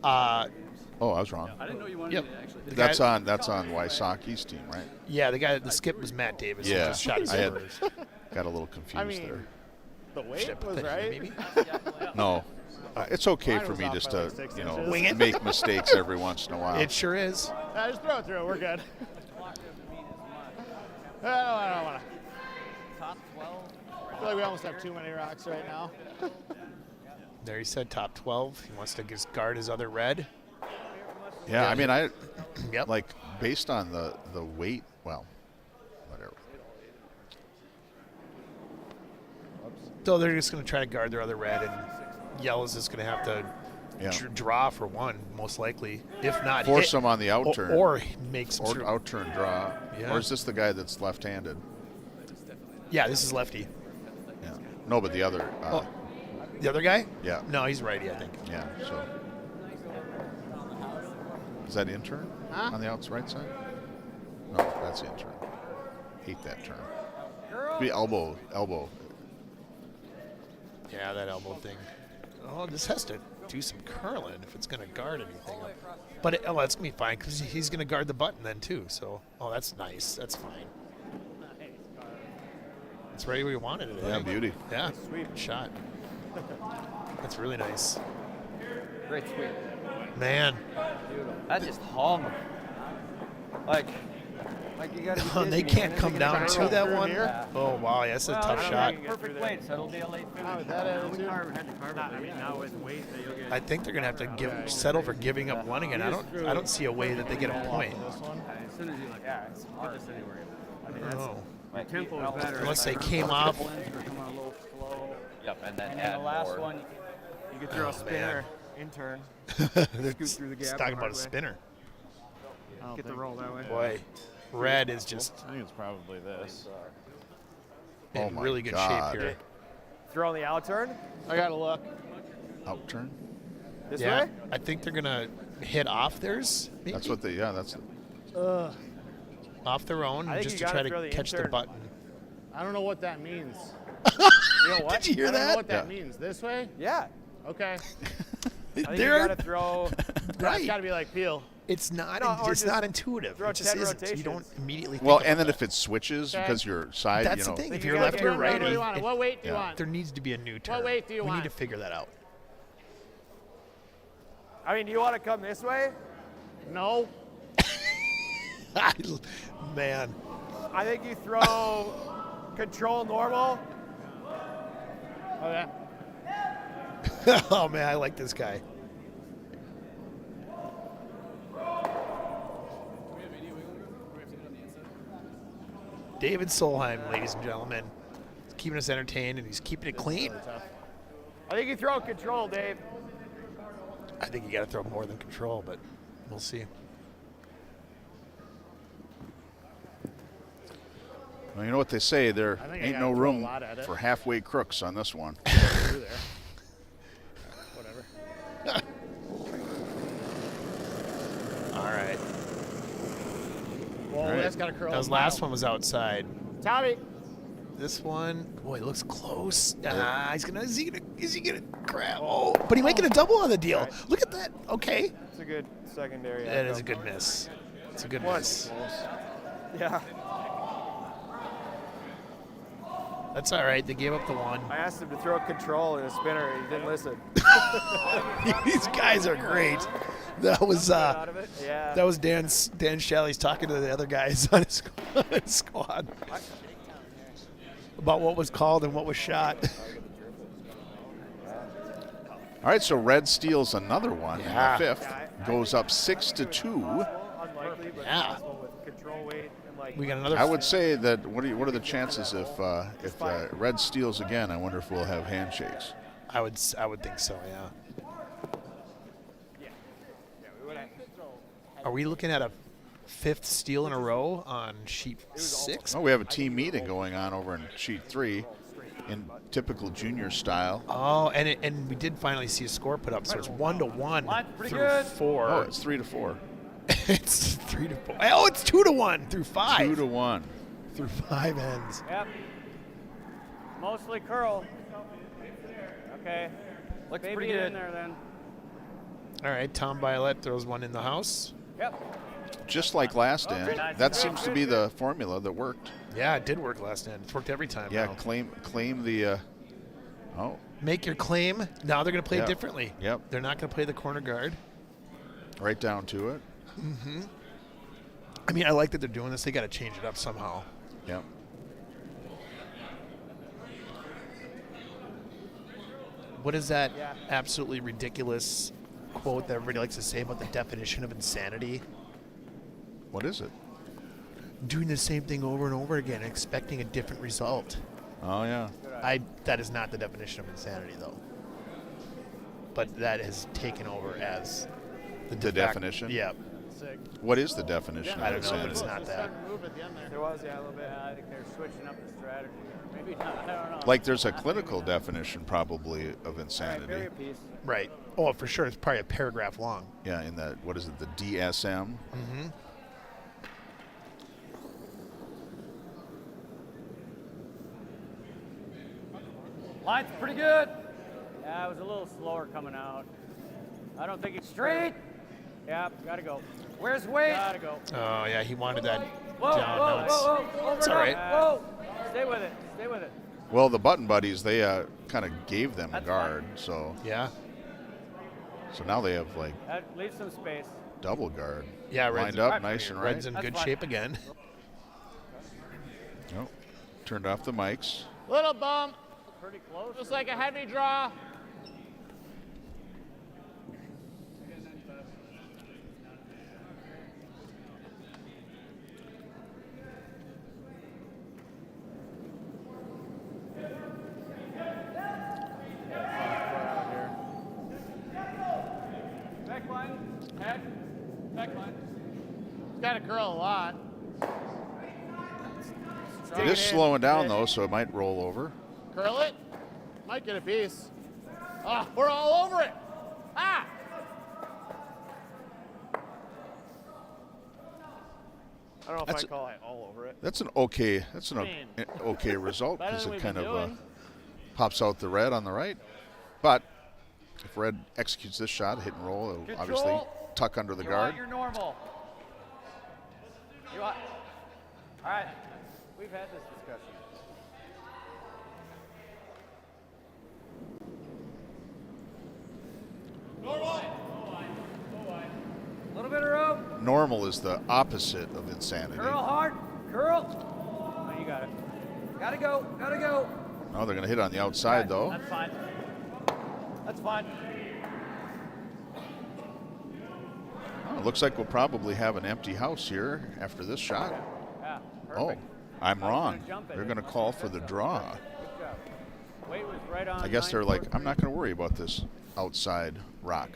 Oh, I was wrong. I didn't know you wanted Yep. me to actually. That's on Wysocki's team, right? Yeah, the skip was Matt Davis. Who Yeah, just shot his I had numbers. got a little confused I mean, there. the Should I weight put was that here, right. maybe? No, it's okay Mine for was me off just by to like 6 inches. Wing it. make mistakes every once in a while. It sure is. Just throw it through. We're good. I don't want to. Top 12. I feel like we almost have too many rocks right now. There he said top 12. He wants to just guard his other red. Yeah, I mean, Yep. like based on the weight. Well, whatever. So they're just going to try to guard their other red, and yellow's just going to have to Yeah. draw for one, most likely. If not, Force hit, them on the outturn. or make some. Or sort of- outturn draw. Yeah. Or is this the guy that's left-handed? Yeah, this is lefty. Yeah. No, but the other. The other guy? Yeah. No, he's righty, I think. Yeah. So. Is that intern on the right side? No, that's intern. Hate that term. Be elbow. Yeah, that elbow thing. Oh, this has to do some curling if it's going to guard anything. But it's going to be fine because he's going to guard the button then too. So, that's nice. That's fine. It's right where you wanted it. Yeah, eh? beauty. Yeah, sweet shot. That's really nice. Great sweep. Man, That just hung. Like, Like you gotta be Oh, they busy, can't man. come They down gotta to go that through one. here. Oh wow, yeah, that's a tough shot. Perfect weight, so it'll be a late finish. Now with weight that you'll get. I think they're gonna have to settle for giving up one again. I don't see a way that they get a point. As soon as you it's hard. Get this anywhere. I mean, Oh. the tempo is better. Unless they came off. Blends are coming a little slow. Yep, and then And add then the last more. one, You could throw a spinner in turn. They're through the gap talking the about hard a way. spinner. Get the roll that way. Boy, Red is just I think it's probably this. in Oh my really good God. shape here. Throw on the out turn. I gotta look. Out turn. This Yeah, way. I think they're gonna hit off theirs. Maybe? That's what they. Yeah, that's. Off their own, I think just you to try gotta throw to the catch the intern. button. I don't know what that means. You know what? Did you hear I don't know that? what that Yeah. means. This way? Yeah. Okay. I think you They're gotta throw. right. It's gotta be like peel. It's not. No, or It's just not intuitive. throw It just 10 isn't. So you don't rotations. immediately. Well, think and then about if it switches Okay. because your side, that's you know. the thing. If you you're gotta left get or rid of righty, What do you want? it- What weight do you Yeah. want? there needs to be a new turn. weight do you we want? need to figure that out. I mean, do you want to come this way? No. Man, I think you throw control normal. Okay. oh man, I like this guy. David Solheim, ladies and gentlemen, he's keeping us entertained and he's keeping it clean. I think you throw control, Dave. I think you got to throw more than control, but we'll see. Well, you know what they say. There I think I ain't gotta no throw a room lot at it. for halfway crooks on this one. Through there. Whatever. All right. Well, All right. that's got to curl. That was a last mile. one was outside. Tommy. This one, boy, it looks close. Is he gonna grab? Oh, but he might get a double on the deal. Right. Look at that. Okay. It's a good secondary. That is a good miss. It's a good miss. Yeah. That's all right. They gave up the one. I asked him to throw control in a spinner. He didn't listen. These guys are great. That was Out of it. Yeah. that was Dan Shelley's talking to the other guys on his squad about what was called and what was shot. All right, so Red steals another one Yeah. in the fifth. Goes up 6-2. Unlikely, but Yeah. possible with control weight and like. We got another. I would say that. What are the chances if Red steals again? I wonder if we'll have handshakes. I would think so. Yeah. Yeah, we would have. Are we looking at a fifth steal in a row on sheet 6? Oh, we have a team meeting going on over in sheet 3, in typical junior style. Oh, and we did finally see a score put up, so it's 1-1 Line's pretty through good. 4. Oh, it's 3-4. It's 3-4. Oh, it's 2-1 through 5. 2-1. Through 5 ends. Yep. Mostly curl. Okay. Looks Baby pretty it good. in there then. All right, Tom Violet throws one in the house. Yep. Just like last end. nice. That seems to be the formula that worked. Yeah, it did work last end. It's worked every time. Yeah, now. claim the. Oh, Make your claim. Now they're going to play Yeah. it differently. Yep. They're not going to play the corner guard. right down to it. I mean, I like that they're doing this. They got to change it up somehow. Yep. What is that absolutely ridiculous quote that everybody likes to say about the definition of insanity? What is it? Doing the same thing over and over again, expecting a different result. Oh yeah. That is not the definition of insanity, though. But that has taken over as The de facto- definition? Yeah, What is the definition I of don't know, but insanity? it's not that. Move at the end there. There was, yeah, a little bit. I think they're switching up the strategy. Or maybe not. I don't know. Like there's a clinical definition probably of Bury insanity. a piece. Right. Oh, for sure. It's probably a paragraph long. Yeah, in the what is it? The DSM. Line's pretty good. Yeah, it was a little slower coming out. I don't think it's straight. Yeah, gotta go. Where's weight? Gotta go. Oh, yeah, he wanted that Whoa, down. whoa, Now it's- whoa, whoa. Over it's and all up. right. Whoa. Stay with it. Stay with it. Well, the Button Buddies they kind of gave them a That's guard, so Yeah. now they have like Leave some space. double guard. Yeah, lined Red's, up nice and right. Red's in That's good fine. shape again. Turned off the mics. Little bump. Pretty close. Just like a heavy draw. Back line. Head. Back line. It's got to curl a lot. It is slowing down, though, so it might roll over. Curl it. Might get a piece. Ah, we're all over it. Ah! I don't know if That's I call it all over it. That's an okay. Man. Okay result Better because than it we've kind been of doing. pops out the red on the right. But if red executes this shot, hit and roll, it'll obviously tuck under the You guard. want your normal. You want. All right. We've had this discussion. A little bit of rope. Normal is the opposite of insanity. Curl hard. Curl. Oh, you got it. Gotta go. Gotta go. No, they're going to hit on the outside, though. That's fine. That's fine. Oh, it looks like we'll probably have an empty house here after this shot. Yeah. Oh, Perfect. I'm wrong. gonna jump it. They're going to call for the draw. Good job. Weight was right on. I guess they're like, 943. I'm not going to worry about this outside rock.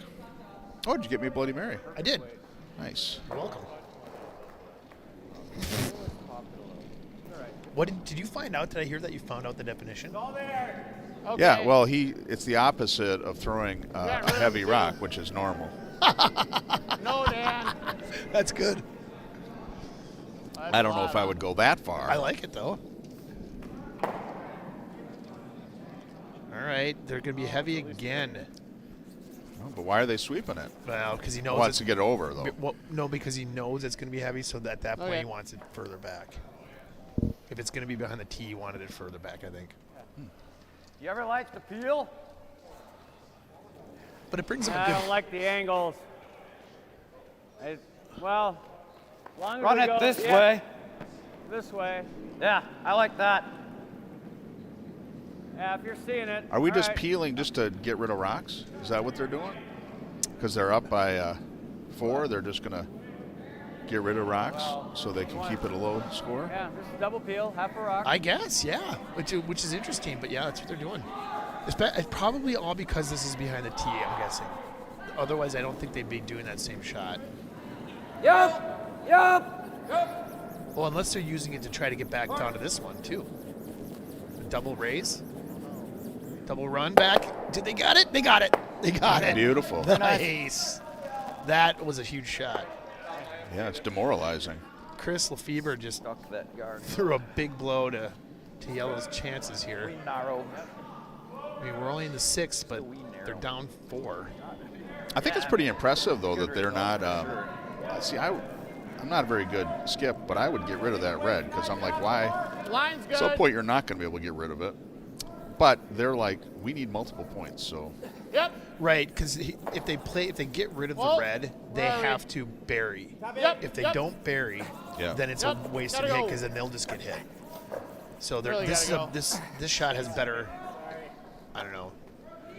Oh, did you get me a Bloody Mary? I did. Nice. You're welcome. What did you find out? Did I hear that you found out the definition? Okay. Yeah, well, it's the opposite of throwing a heavy rock, which is normal. No, Dan. That's good. I don't know if I would go that far. I like it though. All right, they're going to be heavy again. Oh, but why are they sweeping it? Well, because he He knows wants to get over, though. Well, no, because he knows it's going to be heavy, so at that point Okay. he wants it further back. If it's going to be behind the tee, he wanted it further back, I think. You ever like the peel? But it brings him a I good. don't like the angles. Well, long as Run we it go, this yeah, way. This way. Yeah, I like that. Yeah, if you're seeing it. Are we all just right. peeling just to get rid of rocks? Is that what they're doing? Because they're up by 4, they're just going to get rid of rocks so they can keep it a low score? Yeah, just double peel, half a rock. I guess, yeah, which is interesting, but yeah, that's what they're doing. It's probably all because this is behind the tee, I'm guessing. Otherwise, I don't think they'd be doing that same shot. Yup. Well, unless they're using it to try to get back down to this one, too. The double raise. Double run back. Did they got it? They got it. They got it. Beautiful. Nice. That was a huge shot. Yeah, it's demoralizing. Chris Lefebvre just Stuck that guard. threw a big blow to Yellow's chances here. We narrow. I mean, we're only in the 6th, but they're down 4. I think it's pretty impressive, though, that they're not. See, I'm not a very good skip, but I would get rid of that red because I'm like, why? Line's good. At some point, you're not going to be able to get rid of it. But they're like, we need multiple points, so. Yep. Right, because if they get rid of the Well, red, they where are we? have to bury. Yep. If they Yep. don't bury, Yeah. then it's Yep. a wasted Gotta hit go. because then they'll just get hit. So Really this gotta this shot has better. I don't know.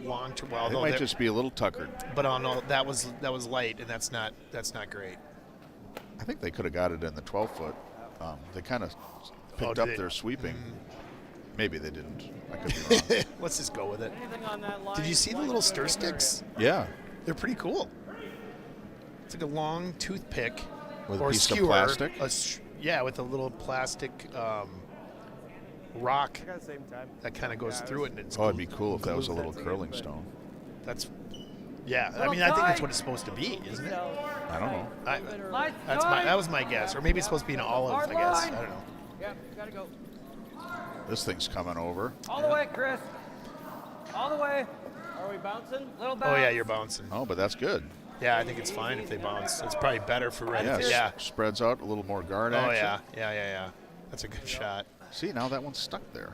Long term. Well, It no, might just be a little tuckered. but on all that was light, and that's not great. I think they could have got it in the 12-foot. They kind of picked did up they? their sweeping. Maybe they didn't. I could be wrong. Let's just go with it. Anything on that line? Did you see the little stir sticks? Yeah, They're pretty cool. It's like a long toothpick with a or piece skewer. of plastic. Yeah, with a little plastic rock I got the same time. that kind of goes through it. And it's Oh, it'd be cool if that was a little That's curling good, but- stone. That's, yeah. I mean, I think that's what it's supposed to be, isn't it? I don't know. That was my guess, or maybe it's supposed to be an olive. I guess I don't know. Yeah, gotta go. This thing's coming over. All the way, Chris. All the way. Are we bouncing? Little bounce. Oh yeah, you're bouncing. Oh, but that's good. Yeah, I think it's fine if they bounce. It's probably better for red. Yeah, Yeah. spreads out a little more guard Oh action. yeah. That's a good shot. See, now that one's stuck there.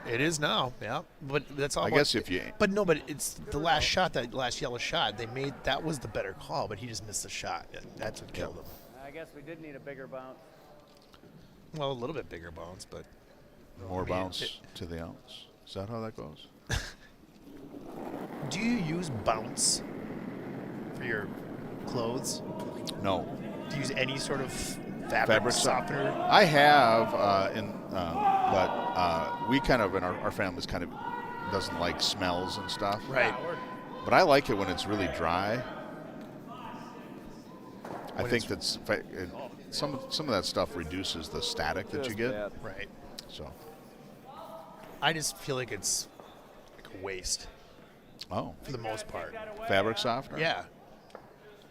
It is now. Yeah, but that's all. I guess if you. But no, but it's the last shot, that last yellow shot. They made that was the better call, but he just missed the shot. That's what killed him. I guess we did need a bigger bounce. Well, a little bit bigger bounce, but More I mean, bounce to the ounce. Is that how that goes? do you use bounce for your clothes? No. Do you use any sort of fabric softener? I have, but we kind of, in our family's kind of doesn't like smells and stuff. Right. But I like it when it's really dry. I think that's some of that stuff reduces the static that you get. Right. So. I just feel like it's like a waste. Oh. For the most part. Fabric softener? Yeah.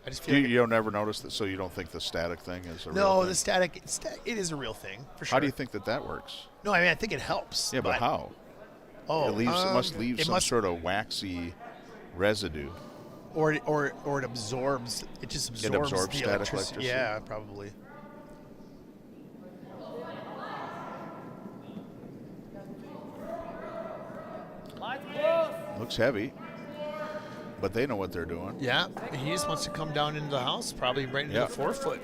I just feel like you don't ever notice that, so you don't think the static thing is a real thing? No, the static, it is a real thing, for sure. How do you think that works? No, I mean, I think it helps. Yeah, but how? Oh, it must leave some sort of waxy residue. Or it absorbs. It just absorbs, It absorbs the static electricity. Yeah, probably. Looks heavy, but they know what they're doing. Yeah, he just wants to come down into the house, probably right into the 4-foot.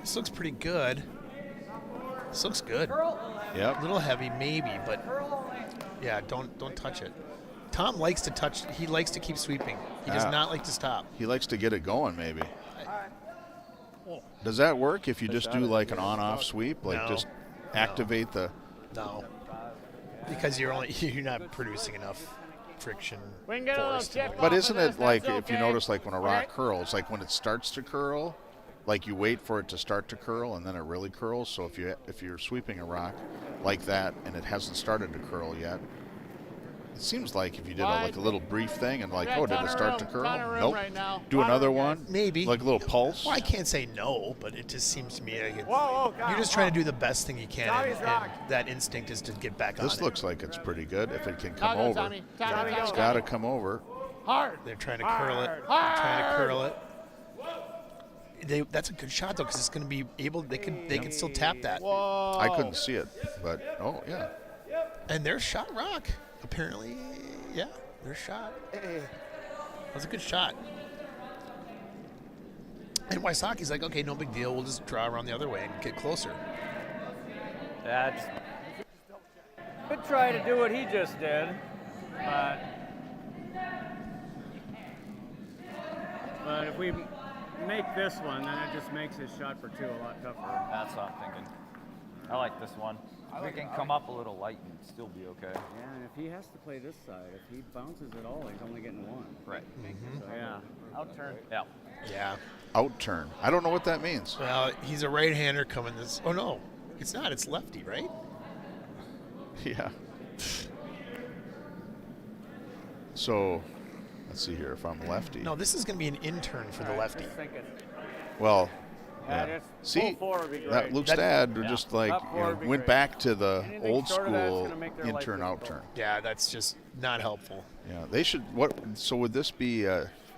This looks pretty good. This looks good. Yep. A little heavy, maybe, but yeah, don't touch it. Tom likes to touch. He likes to keep sweeping. He does not like to stop. He likes to get it going, maybe. Does that work if you just do like an on-off sweep, like just activate the? No, because you're not producing enough friction. We can get a little chip. But isn't it like if you notice, like when a rock curls, like when it starts to curl, like you wait for it to start to curl and then it really curls. So if you're sweeping a rock like that and it hasn't started to curl yet, it seems like if you did like a little brief thing and like, oh, did it start to curl? Nope. Right Do another one? Maybe. Like a little pulse? Well, I can't say no, but it just seems to me like Whoa, you're just trying to do the best thing you can, Tommy's and rock. that instinct is to get back on This it. looks like it's pretty good if it can come Go, over. Tommy. It's got to come over. Hard. They're trying to curl it. They're trying to curl it. That's a good shot though, because it's going to be able. They can still tap that. Whoa. I couldn't see it, but yeah. And there's shot rock. Apparently, yeah, there's shot. That was a good shot. And Wysocki's like, okay, no big deal. We'll just draw around the other way and get closer. That's could try to do what he just did, but if we make this one, then it just makes his shot for two a lot tougher. That's what I'm thinking. I like this one. We can come up a little light and still be okay. Yeah, and if he has to play this side, if he bounces at all, he's only getting one. Right. So yeah, out turn. Yeah. Yeah. Out turn. I don't know what that means. Well, he's a right-hander coming this. Oh no, it's not. It's lefty, right? Yeah. So, let's see here. If I'm lefty. No, this is going to be an in-turn for the lefty. Well, Yeah, yeah. just See, full four would be great. that Luke's dad just like Up four would be went great. back to the Anything old short of that's school gonna make their life in-turn, difficult. out-turn. Yeah, that's just not helpful. Yeah, they should. So would this be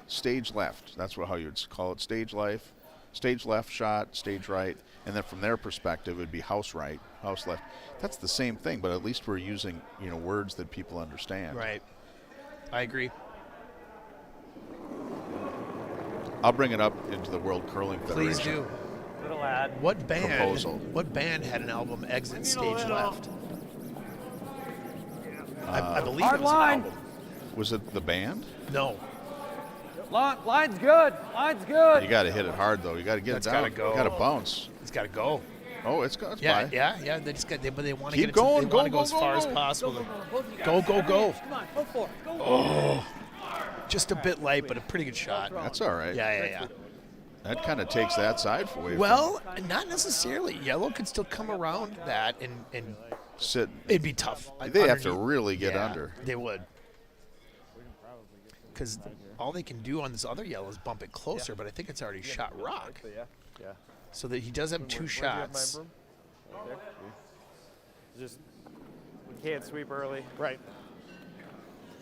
stage left? That's how you would call it. Stage left shot, stage right, and then from their perspective, it'd be house right, house left. That's the same thing, but at least we're using words that people understand. Right. I agree. I'll bring it up into the World Curling Federation. Please do. Little ad. What Proposal. band had an album Exit Stage Left? I believe Hard it was line. an album. Was it the band? No. Line's good. Line's good. You got to hit it hard though. You got to get That's it down. gotta go. Got to bounce. It's got to go. Oh, it's by. Yeah. They just got. But they want to Keep get it. going, They want to go, go as go, far go. as possible. Go. Go. Come on, go for it. Go. Oh, just a bit light, but a pretty good shot. That's all right. Yeah. That kind of takes that side away. Well, not necessarily. Yellow could still come around that, and Sit. it'd be tough. They have to underneath. really get Yeah, under. They would. Because all they can do on this other yellow is bump it closer, but I think it's already shot rock. Yeah. So that he does have two shots. Just we can't sweep early. Right.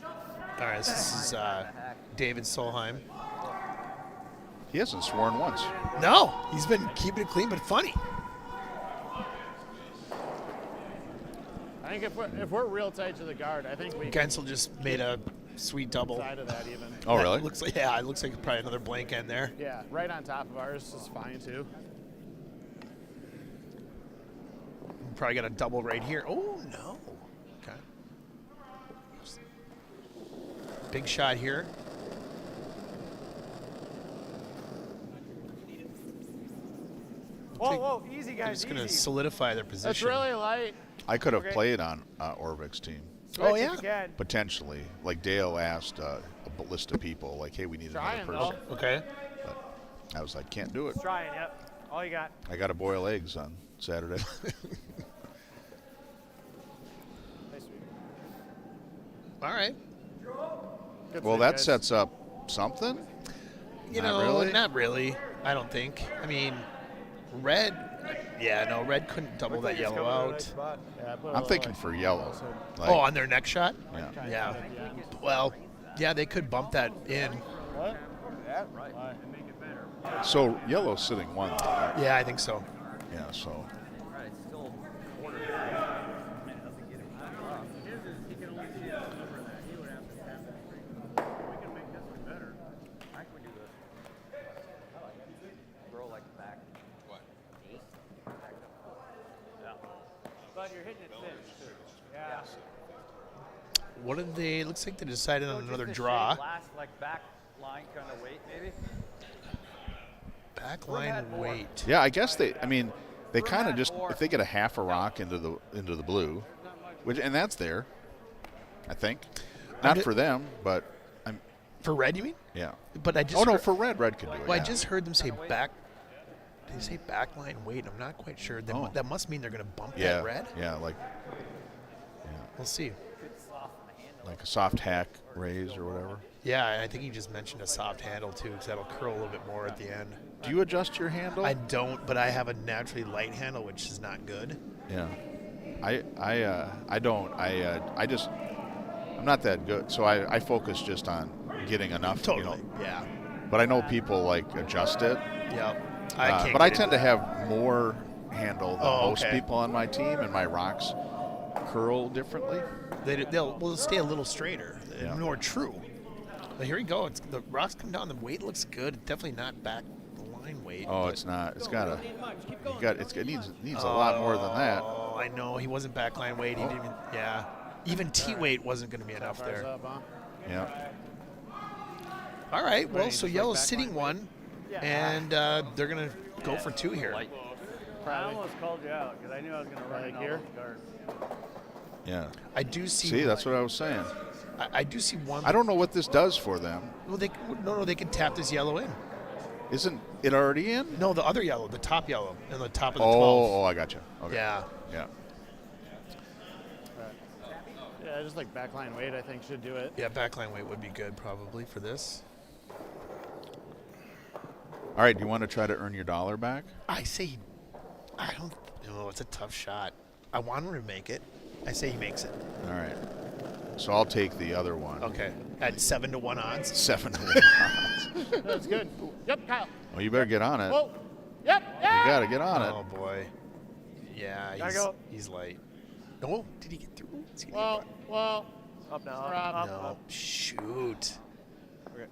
All right, this is David Solheim. He hasn't sworn once. No, he's been keeping it clean, but funny. I think if we're real tight to the guard, I think we can Gensel just made a sweet double. side of that even. Oh, really? It looks like probably another blank end there. Yeah, right on top of ours is fine too. probably got a double right here. Oh, no. Okay. Big shot here. Whoa, easy, They're guys, just going to easy. solidify their position. That's really light. I could have Okay. played on Orvik's team. Switch Oh, if yeah? you can. Potentially. Like Dale asked a list of people, like, hey, we need Trying, another person. Okay. I was like, can't do it. Trying, yep. All you got. I got to boil eggs on Saturday. Nice sweep. All right. Good Well, sweep, that guys. sets up something. You Not know, really? not really. I don't think. I mean, red. Yeah, no, red couldn't double Looks like that it's yellow coming to a out. nice spot. Yeah, I put a I'm little, thinking like, for yellow. Like, Oh, on their next shot? yeah. Yeah. Well, yeah, they could bump that in. What? Right. Why? So yellow's sitting 1. Though. Yeah, I think so. Yeah, so Right, it's still quarter. I can do this. Throw like back. What? But you're hitting it thin, too. Yeah. What did they? Looks like they decided on Just another the draw. same last like back line kind of weight maybe. Back had line more. weight. yeah, I guess they kind of had just more. if they get a half a rock into the blue, and that's there. I think. Not ju- for them, but For red, you mean? yeah. But I just. Oh no, heard- for red can do it. Well, yeah. I just heard them say back. Did they say back line weight? I'm not quite sure. That, Oh. that must mean they're going to bump yeah, that red. yeah, like We'll see. a soft hack raise or whatever. Yeah, and I think he just mentioned a soft handle too, because that'll curl a little bit more at the end. Do you adjust your handle? I don't, but I have a naturally light handle, which is not good. Yeah, I don't. I'm not that good, so I focus just on getting enough. You know, Yeah. but I know people like adjust it. Yep. But I tend to have more handle than Oh, most okay. people on my team, and my rocks curl differently. They'll stay a little straighter, Yeah. more true. But here we go. The rocks come down. The weight looks good. Definitely not back line weight. Oh, but- it's not. It's got a. It needs a lot more than that. Oh, I know. He wasn't backline weight. He didn't even. Yeah. Even T weight wasn't going to be enough Fires there. up, huh? Yeah. All right. Well, so just yellow's like sitting backline one, and they're going to go for two here. Light. I Probably. almost called you out because I knew I was going to run Like in all here? those guards. Yeah. I do see. See, that's what I was saying. I do see one. I don't know what this does for them. Well, they can tap this yellow in. Isn't it already in? No, the other yellow, the top yellow, and the top of the 12. Oh, I got you. Okay. Yeah. Yeah. Yeah, just like backline weight, I think should do it. Yeah, backline weight would be good probably for this. All right. Do you want to try to earn your dollar back? I say, I don't know. It's a tough shot. I want him to make it. I say he makes it. All right. So I'll take the other one. Okay. At 7-1 odds. 7 to 1. That's good. Yep, Kyle. Well, you better get on it. Whoa. Yep. You Yeah. got to get on it. Oh boy. Yeah, Gotta go. he's light. No, did he get through? Is he Well, well. Up now. Rob. Up, no. up. Shoot. Okay.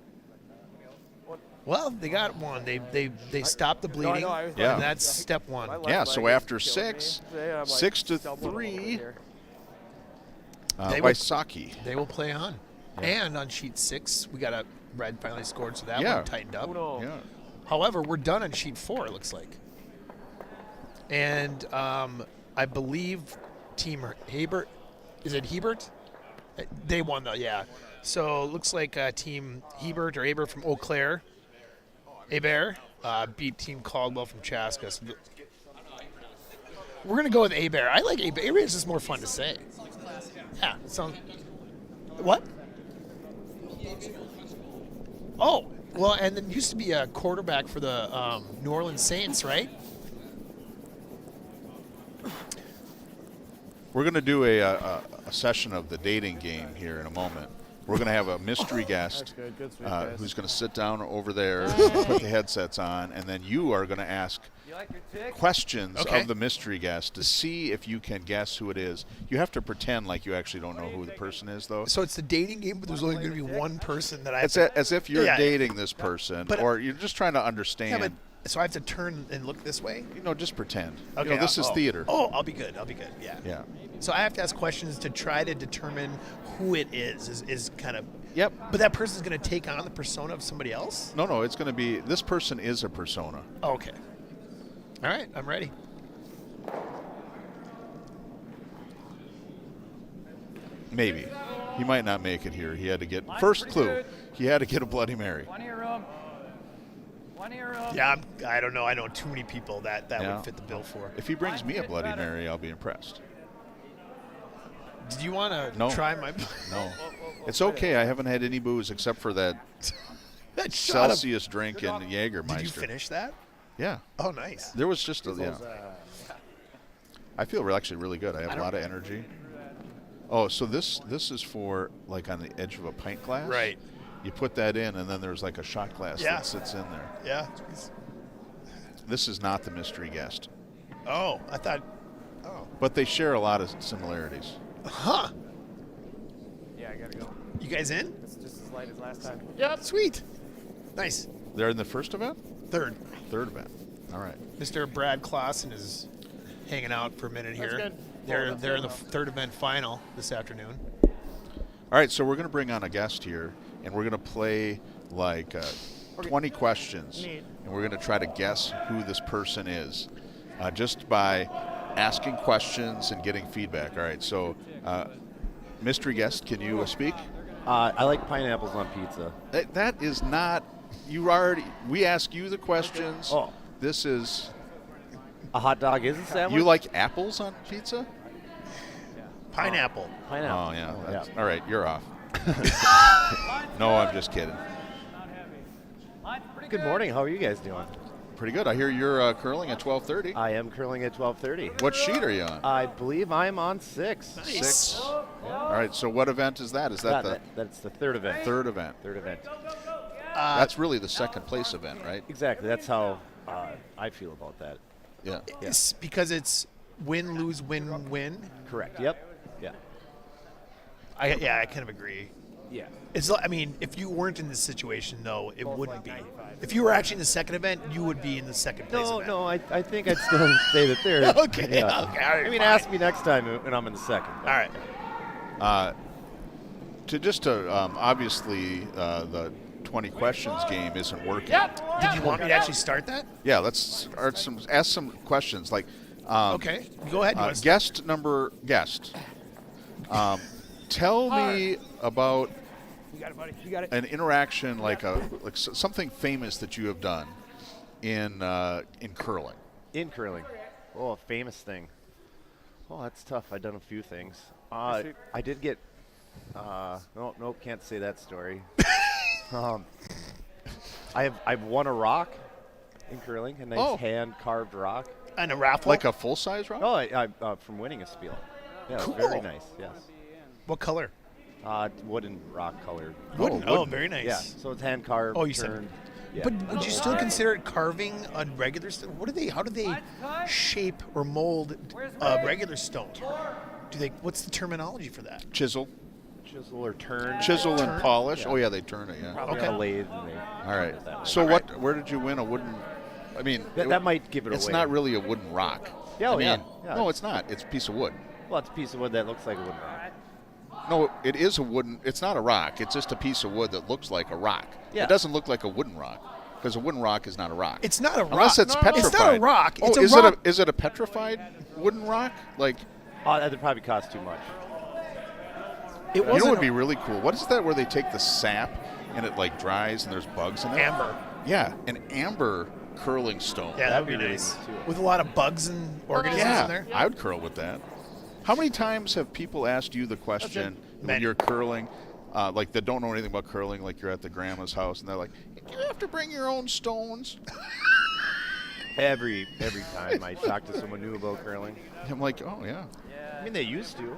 Well, they got one. They stopped the No, I bleeding. know, I was Yeah. And that's step one. My left Yeah, leg so is after killing me. 6, Today I'm, like, 6 to stumbling over 3, here. They will- Wysocki. They will play on. And on sheet 6, we got a red finally scored, so that Yeah. one tightened up. Uno. Yeah. However, we're done on sheet 4, it looks like. And I believe Team Hebert, is it Hebert? They won, though, yeah. So it looks like Team Hebert or Aber from Eau Claire, beat Team Caldwell from Chaska. So we're going to go with Aber. I like Aber. Aber is just more fun to say. Yeah. Sounds. What? Oh, well, and then used to be a quarterback for the New Orleans Saints, right? We're going to do a session of the dating game here in a moment. We're going to have a mystery guest Good. Good sweep, guys. who's going to sit down over there, put the headsets on, and then you are going to ask You like your tick? questions Okay. of the mystery guest to see if you can guess who it is. You have to pretend like you actually don't know who the person is, though. So it's the dating game, but there's only going to be one person that I. It's as if you're Yeah. dating this person, But- or you're just trying to understand. Yeah, but So I have to turn and look this way? Just pretend. Okay. This is theater. Oh, I'll be good. Yeah. Yeah. So I have to ask questions to try to determine who it is kind of. Yep. But that person's going to take on the persona of somebody else? No, it's going to be, this person is a persona. Okay. All right, I'm ready. Maybe. He might not make it here. He had to get, first clue, he had to get a Bloody Mary. Plenty of room. Plenty of room. Yeah, I don't know. I know too many people that Yeah. would fit the bill for. If he brings me a Bloody Mary, I'll be impressed. Did you want to No. try my... No. It's okay. I haven't had any booze except for that that shot of- Celsius drink and Jägermeister. Did you finish that? Yeah. Oh, nice. There was just a, I feel actually really good. I have a lot of energy. Oh, so this is for like on the edge of a pint glass? Right. You put that in, and then there's like a shot glass Yeah. that sits in there. Yeah. This is not the mystery guest. Oh, I thought... Oh. But they share a lot of similarities. Huh. Yeah, I gotta go. You guys in? It's just as light as last time. Yep. Sweet. Nice. They're in the first event? Third. Third event. All right. Mr. Brad Clausen is hanging out for a minute That's here. good. They're in the third event final this afternoon. All right, so we're going to bring on a guest here, and we're going to play like 20 questions, Neat. and we're going to try to guess who this person is just by asking questions and getting feedback. All right, so mystery guest, can you speak? I like pineapples on pizza. That is not, we ask you the questions. Oh. This is, A hot dog is a sandwich? you like apples on pizza? Pineapple. Pineapple. Oh, yeah. Oh, That's, all right, you're off. No, I'm just kidding. Good morning. How are you guys doing? Pretty good. I hear you're curling at 12:30. I am curling at 12:30. What sheet are you on? I believe I'm on 6. Nice. 6. All right, so what event is that? Is that That's the third event. third event? Third event. That's really the second place event, right? Exactly. That's how I feel about that. Yeah. It's because it's win, lose, win, win. Correct. Yep. Yeah. I kind of agree. Yeah. It's. I mean, if you weren't in this situation, though, it wouldn't be. If you were actually in the second event, you would be in the second place event. No, I think I'd still say the third. Okay, Yeah. okay, all right, I mean, fine. ask me next time when I'm in the second. All right. Obviously the 20 questions game isn't working. Did you want me to actually start that? Yeah, let's ask some questions like. Okay, go ahead. You wanna Guest. Tell me about You got it, buddy. You got it. an interaction like something famous that you have done in curling. In curling. Oh, a famous thing. Oh, that's tough. I've done a few things. I did get. Nope, can't say that story. I've won a rock in curling, a nice hand carved rock. And a raffle. Like a full size rock? Oh, I from winning a spiel. Yeah, Cool. very nice. Yes. What color? Wooden rock colored. Wooden. Oh, very nice. Yeah, so it's hand carved. Oh, you said- turned. Yeah. But would you still consider it carving on regular stone? How do they shape or mold a regular stone? What's the terminology for that? Chisel. Chisel or turn? Chisel and polish. Yeah. Oh yeah, they turn it. Yeah. Probably Okay. on a lathe. And they All right. turn it that way. So where did you win a wooden? I mean, That might give it It's away. not really a wooden rock. Yeah, I oh, mean, yeah. Yeah. No, it's not. It's a piece of wood. Well, it's a piece of wood that looks like a wooden rock. No, it is a wooden. It's not a rock. It's just a piece of wood that looks like a rock. Yeah. It doesn't look like a wooden rock because a wooden rock is not a rock. It's not a rock. Unless it's petrified. It's not a rock. Oh, It's a is rock. is it a petrified wooden rock? Like That'd probably cost too much. It you know, wasn't what would be really cool. What is that? Where they take the sap and it like dries and there's bugs in it. amber. Yeah, an amber curling stone. Yeah, that would be That'd be nice. really neat, too. With a lot of bugs and organisms Yeah, in there. I would curl with that. How many times have people asked you the question when Many. you're curling, like that don't know anything about curling, like you're at the grandma's house and they're like, "Do you have to bring your own stones?" Every time I talk to someone new about curling. I'm like, "Oh yeah." I mean, they used to.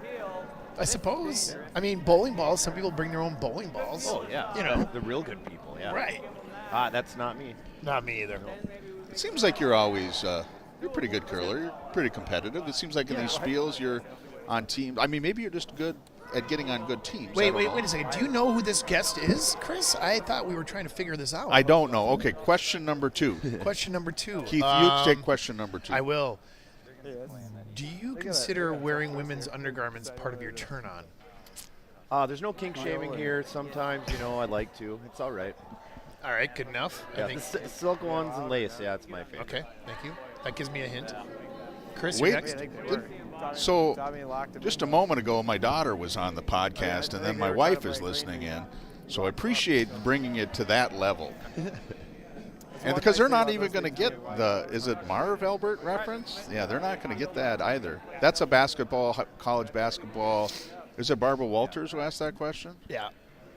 I suppose. I mean, bowling balls. Some people bring their own bowling balls. Oh yeah. You know. the real good people. Yeah. Right. That's not me. Not me either. It seems like you're always you're a pretty good curler. You're pretty competitive. It seems like in these spiels you're on teams. I mean, maybe you're just good at getting on good teams. Wait a second. Do you know who this guest is, Chris? I thought we were trying to figure this out. I don't know. Okay, question number 2. Question number 2. Keith, you take question number 2. I will. Do you consider wearing women's undergarments part of your turn-on? There's no kink shaming here. Sometimes, I like to. It's all right. All right, good enough. Yeah, I think. the silk ones and lace, yeah, it's my favorite. Okay, thank you. That gives me a hint. Chris, Wait, you're next. So, Tommy locked him just in. a moment ago, my daughter was on the podcast, and then my wife is listening in. So I appreciate bringing it to that level. And because they're not even going to get is it Marv Albert reference? Yeah, they're not going to get that either. That's a college basketball. Is it Barbara Walters who asked that question? Yeah.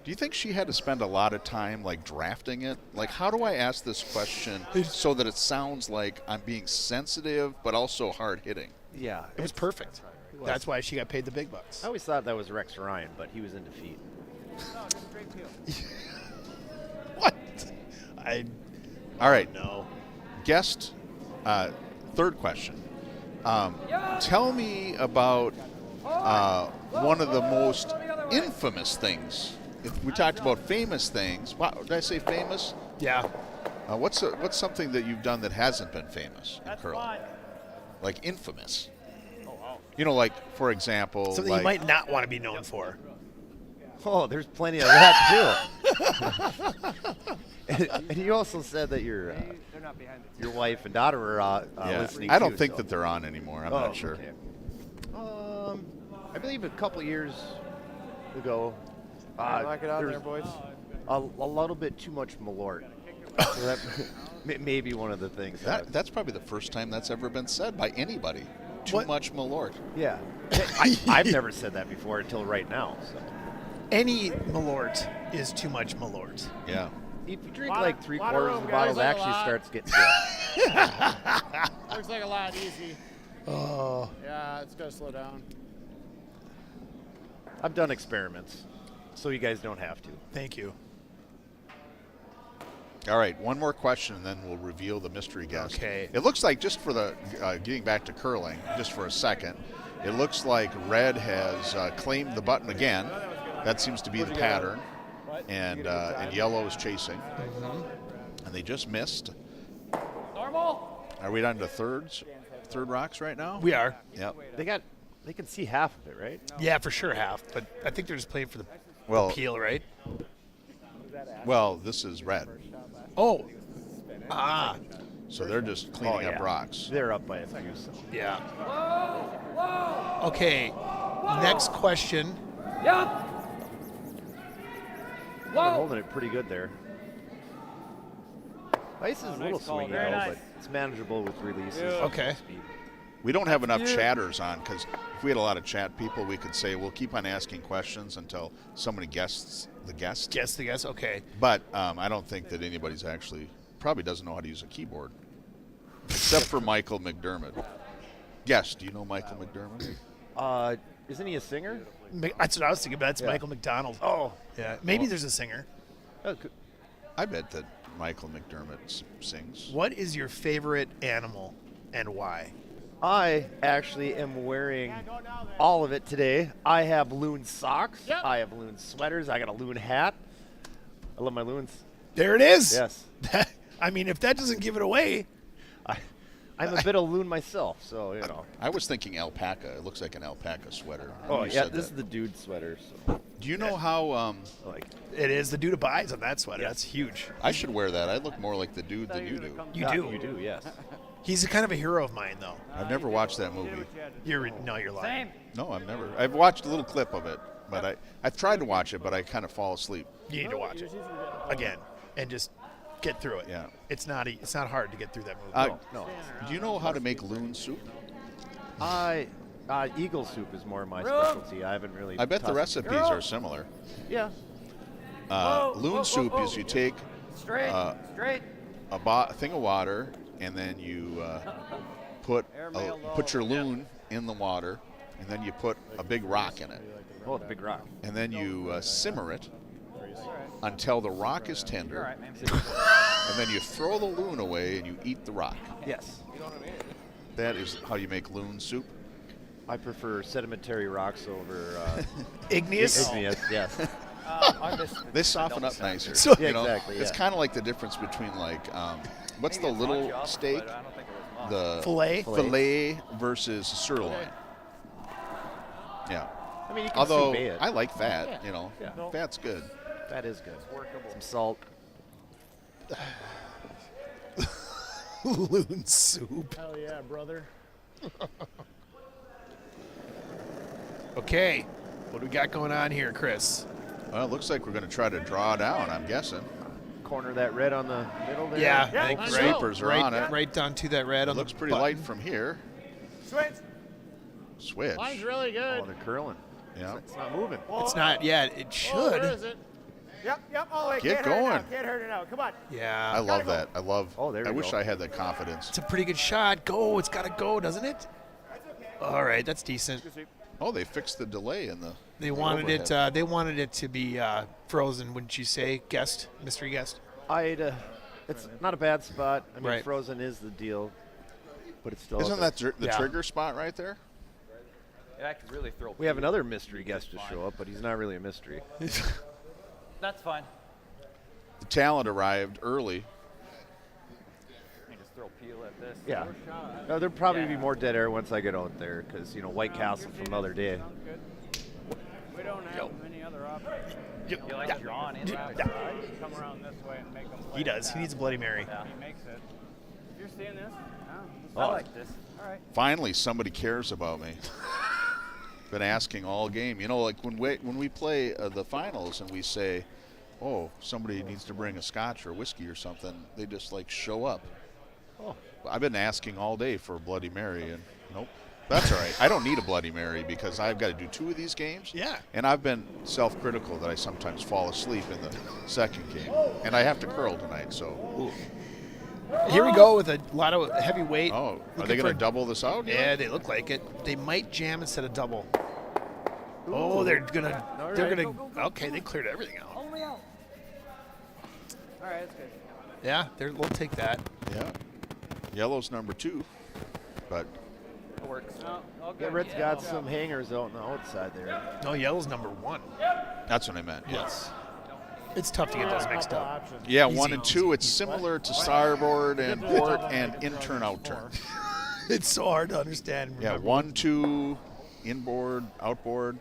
Do you think she had to spend a lot of time drafting it? How do I ask this question so that it sounds like I'm being sensitive but also hard hitting? Yeah. It was perfect. That's why she got paid the big bucks. I always thought that was Rex Ryan, but he was in defeat. What? All right. No. Guest, third question. Tell me about one of the most infamous things. If we talked about famous things. Wow, did I say famous? Yeah. What's something that you've done that hasn't been famous in curling? Like infamous. For example, Something you might not want to be known for. Oh, there's plenty of that too. and you also said that your wife and daughter were listening. I don't too, think so. that they're on anymore. I'm not sure. Okay. I believe a couple years ago, Lock it on there there, was boys. a little bit too much Malort. So that may be one of the things. That's probably the first time that's ever been said by anybody. Too much Malort. Yeah. I've never said that before until right now. So. Any Malort is too much Malort. Yeah. If you drink like 3/4 of the bottle, it actually starts getting good. Looks like a lot easy. Oh. Yeah, it's got to slow down. I've done experiments, so you guys don't have to. Thank you. All right, one more question, and then we'll reveal the mystery guest. Okay. It looks like, just for the getting back to curling, just for a second, it looks like red has claimed the button again. That seems to be the pattern, and yellow is chasing. Mm-hmm. And they just missed. Normal. Are we down to third rocks right now? We are. Yep. They can see half of it, right? Yeah, for sure half. But I think they're just playing for the peel, right? Well, this is red. Oh. Ah. So they're just cleaning up rocks. They're up by a few. So. Yeah. Okay. Next question. Yup. They're holding it pretty good there. Ice is a little swingy, though, but it's manageable with releases. Okay. Speed. We don't have enough chatters on, because if we had a lot of chat people, we could say we'll keep on asking questions until somebody guesses the guest. Guess the guess. Okay. But I don't think that anybody's probably doesn't know how to use a keyboard, except for Michael McDermott. Yes, do you know Michael McDermott? Isn't he a singer? That's what I was thinking about. It's Michael McDonald. Oh. Yeah. Maybe there's a singer. I bet that Michael McDermott sings. What is your favorite animal and why? I actually am wearing all of it today. I have loon socks. Yep. I have loon sweaters. I got a loon hat. I love my loons. There it is. Yes. I mean, if that doesn't give it away. I'm a bit of loon myself, so, I was thinking alpaca. It looks like an alpaca sweater. Oh, yeah, this is the dude sweater. So. Do you know how... It is the dude abides on that sweater. That's huge. I should wear that. I look more like the dude than you do. You do. You do, yes. He's a kind of a hero of mine, though. I've never watched that movie. You're lying. No, I've never. I've watched a little clip of it, but I've tried to watch it, but I kind of fall asleep. You need to watch it again and just get through it. Yeah. It's not hard to get through that movie. No. Do you know how to make loon soup? Eagle soup is more my specialty. I haven't really. I bet the recipes are similar. Yeah. Loon soup is you take Straight. a thing of water, and then you put your loon in the water, and then you put a big rock in it. Oh, the big rock. And then you simmer it until the rock is tender, and then you throw the loon away and you eat the rock. Yes. That is how you make loon soup. I prefer sedimentary rocks over Igneous? igneous. Yes. They soften up nicer. So- you know? Exactly, It's yeah. kind of like the difference between like what's the little steak? The Filet? versus sirloin. Yeah. I mean, you can Although sous vide it. I like fat, Yeah. you know, Yeah. fat's good. That is good. Some salt. Loon soup. Hell yeah, brother. Okay. What do we got going on here, Chris? Well, it looks like we're going to try to draw down, I'm guessing. Corner that red on the middle there. Yeah, Yeah, I think let's right, go. Sweepers are right, on it. right down to that red It on looks the pretty button. light from here. Switch. Switch. Line's really good. Oh, they're curling. Yeah. It's not moving. It's not yet. It Oh, should. where is it? Yep. Oh, wait. Get Can't hurt it going. now. Can't hurt it now. Come on. Yeah. I love that. I love. Oh, there I we wish go. I had that confidence. It's a pretty good shot. Go. It's got to go, doesn't it? All right. That's decent. Oh, they fixed the delay in the. They the wanted it. overhead. They wanted it to be frozen, wouldn't you say? Guest, mystery guest. It's not a bad spot. I mean, Right. frozen is the deal, but it's still. Isn't that the Yeah. trigger spot right there? Yeah, I could really throw. We have another mystery guest to show up, but he's not really a mystery. That's fine. The talent arrived early. You just throw peel at this. Yeah. There'll probably be more dead air once I get out there, because White Castle from the other day. We don't have many other options. You like drawn in that Come around this way and make them play. He does. He needs a Bloody Mary. He makes it. You're seeing this? I like this. All right. Finally, somebody cares about me. Been asking all game. You know, like when we play the finals and we say, "Oh, somebody needs to bring a scotch or whiskey or something," they just like show up. Oh. I've been asking all day for a Bloody Mary, and nope. That's all right. I don't need a Bloody Mary because I've got to do 2 of these games. Yeah. And I've been self-critical that I sometimes fall asleep in the second game, and I have to curl tonight. So, Here we go with a lot of heavy weight. oh, are Looking they going for- to double this out? Yeah, they look like it. They might jam instead of double. Oh, they're gonna. Okay, they cleared everything out. All right, that's good. Yeah, we'll take that. Yeah. Yellow's number 2, but It works. No, all Yeah, good. Red's got some hangers out on the outside there. No, yellow's number 1. that's what I meant. Yes. It's tough to get those mixed up. Options. Yeah, Easy. 1 and 2. It's similar to starboard and port and in-turn, out-turn. It's so hard to understand. Yeah, remember. 1, 2, inboard, outboard.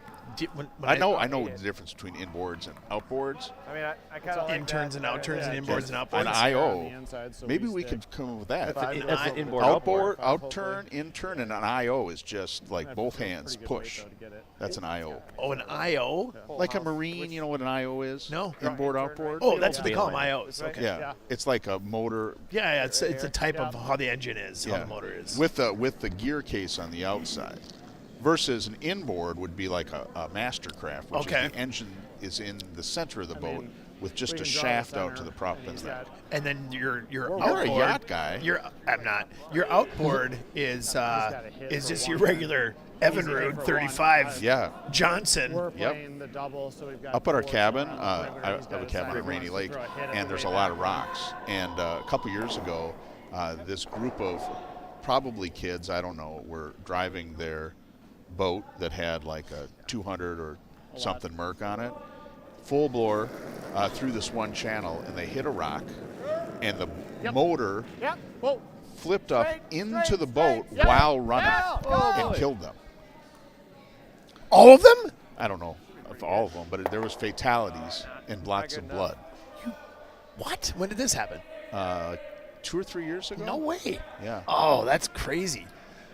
When I know the difference between inboards and outboards. I mean, I kind of like Interns and outturns and inboards and outboards. An on IO. the inside, so Maybe we we stick. could come up with that. That's an inboard, Outboard, outboard. outturn, intern, and an IO is just like That's both pretty hands good weight, push. though, to get it. That's an IO. Oh, an IO? Like a Marine, you know what an IO is? No. Inboard, outboard? Oh, that's what they call them, Bailing. IOs. Okay. Yeah. It's like a motor. Yeah, it's a type of how the engine is, how Yeah. the motor is. With the gear case on the outside. Versus an inboard would be like a Mastercraft, which Okay. is the engine is in the center of the boat mean, with just we a can draw shaft the out center, to the prop and in he's there. got- And then your You're a outboard, yacht guy. I'm not. Your outboard is gotta hit for just one. your regular Evinrude for 35 one. Yeah. Johnson. We're Yep. playing the double, so we've got Up at our 4 cabin, around the I perimeter. He's have got a cabin side at Rainy wants to Lake, throw a hit every and there's a way lot back. of rocks. And a couple years ago, this group of probably kids, I don't know, were driving their boat that had like a 200 or something Merc on it, full blower through this one channel, and they hit a rock, and the motor Yep. Whoa. flipped up Straight, into straight, the boat straight. while running Yeah, and killed them. All of them? I don't know if all of them, but there was fatalities and blots of blood. What? When did this happen? 2 or 3 years ago? No way. Yeah. Oh, that's crazy.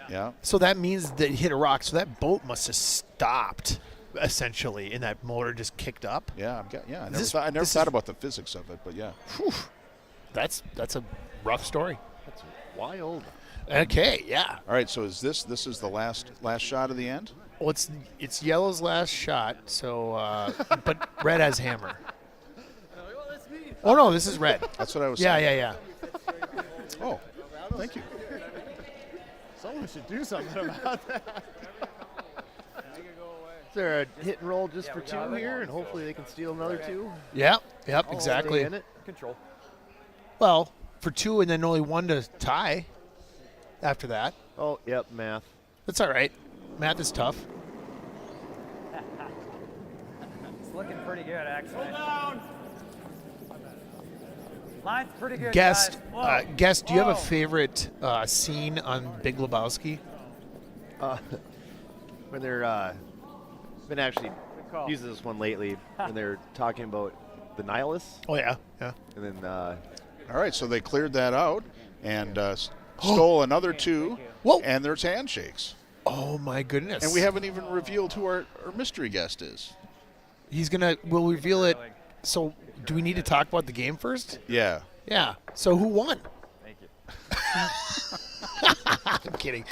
Yeah. So that means that it hit a rock. So that boat must have stopped, essentially, and that motor just kicked up. Yeah, I This- never this thought is- about the physics of it, but yeah. That's a rough story. That's wild. Okay, yeah. All right, so is this is the last shot of the end? Well, it's Yellow's last shot. So, but Red has hammer. Oh no, this is Red. That's what I was Yeah, saying. yeah. Oh, thank you. Someone should do something about that. Is there a hit and roll just for 2 here, and hopefully they can steal another 2? Yep, Stay exactly. in it. Control. Well, for 2 and then only 1 to tie after that. Oh, yep, math. That's all right. Math is tough. It's looking pretty good, actually. Mine's pretty good, Guest, guys. Guest, do you have a Whoa. favorite scene on Big Lebowski? When they're been actually call. using this one lately when they're talking about the nihilists, Oh yeah, yeah. and then All right, so they cleared that out and stole another 2. Whoa. And there's handshakes. Oh my goodness. And we haven't even revealed who our mystery guest is. We'll reveal it. So, do we need to talk about the game first? Yeah. Yeah. So, who won? Thank you. I'm kidding.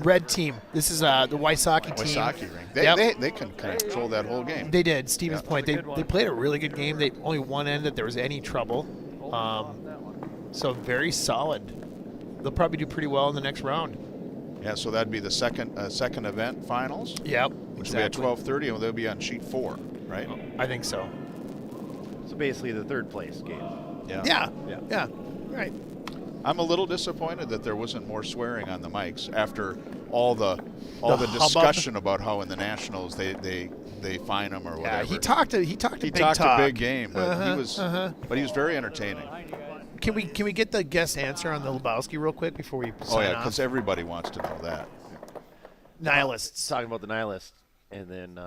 Red team. This is the Wysocki team. Wysocki ring. They can control that whole game. They did. Stevens Yeah. point. They played a really good game. They only one end that there was any trouble. So very solid. They'll probably do pretty well in the next round. Yeah, so that'd be the second event finals. Yep. Which will be at 12:30, and they'll be on sheet 4, right? I think so. so basically the third place game. Yeah. Right. I'm a little disappointed that there wasn't more swearing on the mics after all the hubbub. discussion about how in the Nationals they fine them or Yeah. whatever. He talked a big talked talk. a big game, but he was very entertaining. Can we get the guest answer on the Lebowski real quick before we sign Oh yeah, off? because everybody wants to know that. Nihilists. Talking about the nihilists, and then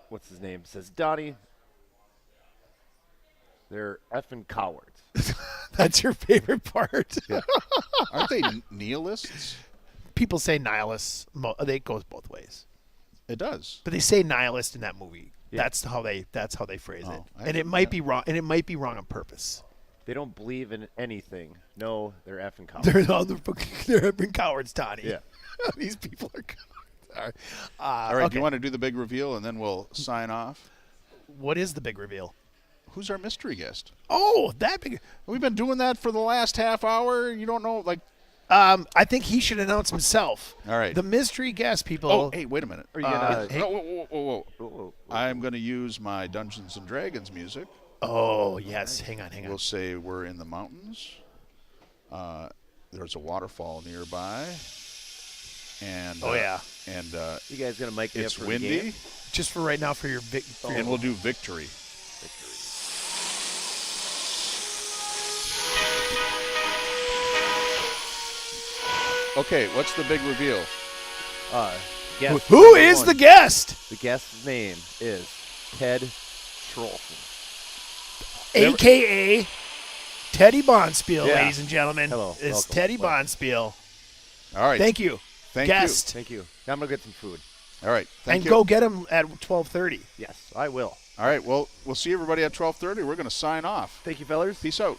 what's his name? Says Donnie. They're effing cowards. That's your favorite part. Yeah. Aren't they nihilists? People say nihilists. They goes both ways, It does. but they say nihilist in that movie. Yeah. That's how they phrase it, Oh, I and it didn't- might be wrong. And it might be wrong on purpose. They don't believe in anything. No, they're effing cowards. They're been cowards, Tony. Yeah. These people are cowards. All right, okay. do you want to do the big reveal and then we'll sign off? What is the big reveal? Who's our mystery guest? Oh, that big. We've been doing that for the last half hour. You don't know, like. I think he should announce himself. All right. The mystery guest people. Oh, hey, wait a minute. Are you gonna- Whoa. I'm going to use my Dungeons and Dragons music. Oh, yes. Hang on. We'll say we're in the mountains. There's a waterfall nearby. And Oh, yeah. And You guys gonna mic me up it's for the windy, game? Just for right now for your and we'll do victory. Okay, what's the big reveal? Guest Who is one. the guest? The guest's name is Ted Trolson. AKA Teddy Bonspiel, Yeah. ladies and gentlemen. Hello, It's welcome. Teddy Bonspiel. All right. Thank you. Thank guest. Thank you. Now I'm gonna get some food. you. All right. Thank And you. go get him at 12:30. Yes, I will. All right. Well, we'll see everybody at 12:30. We're going to sign off. Thank you, fellers. Peace out.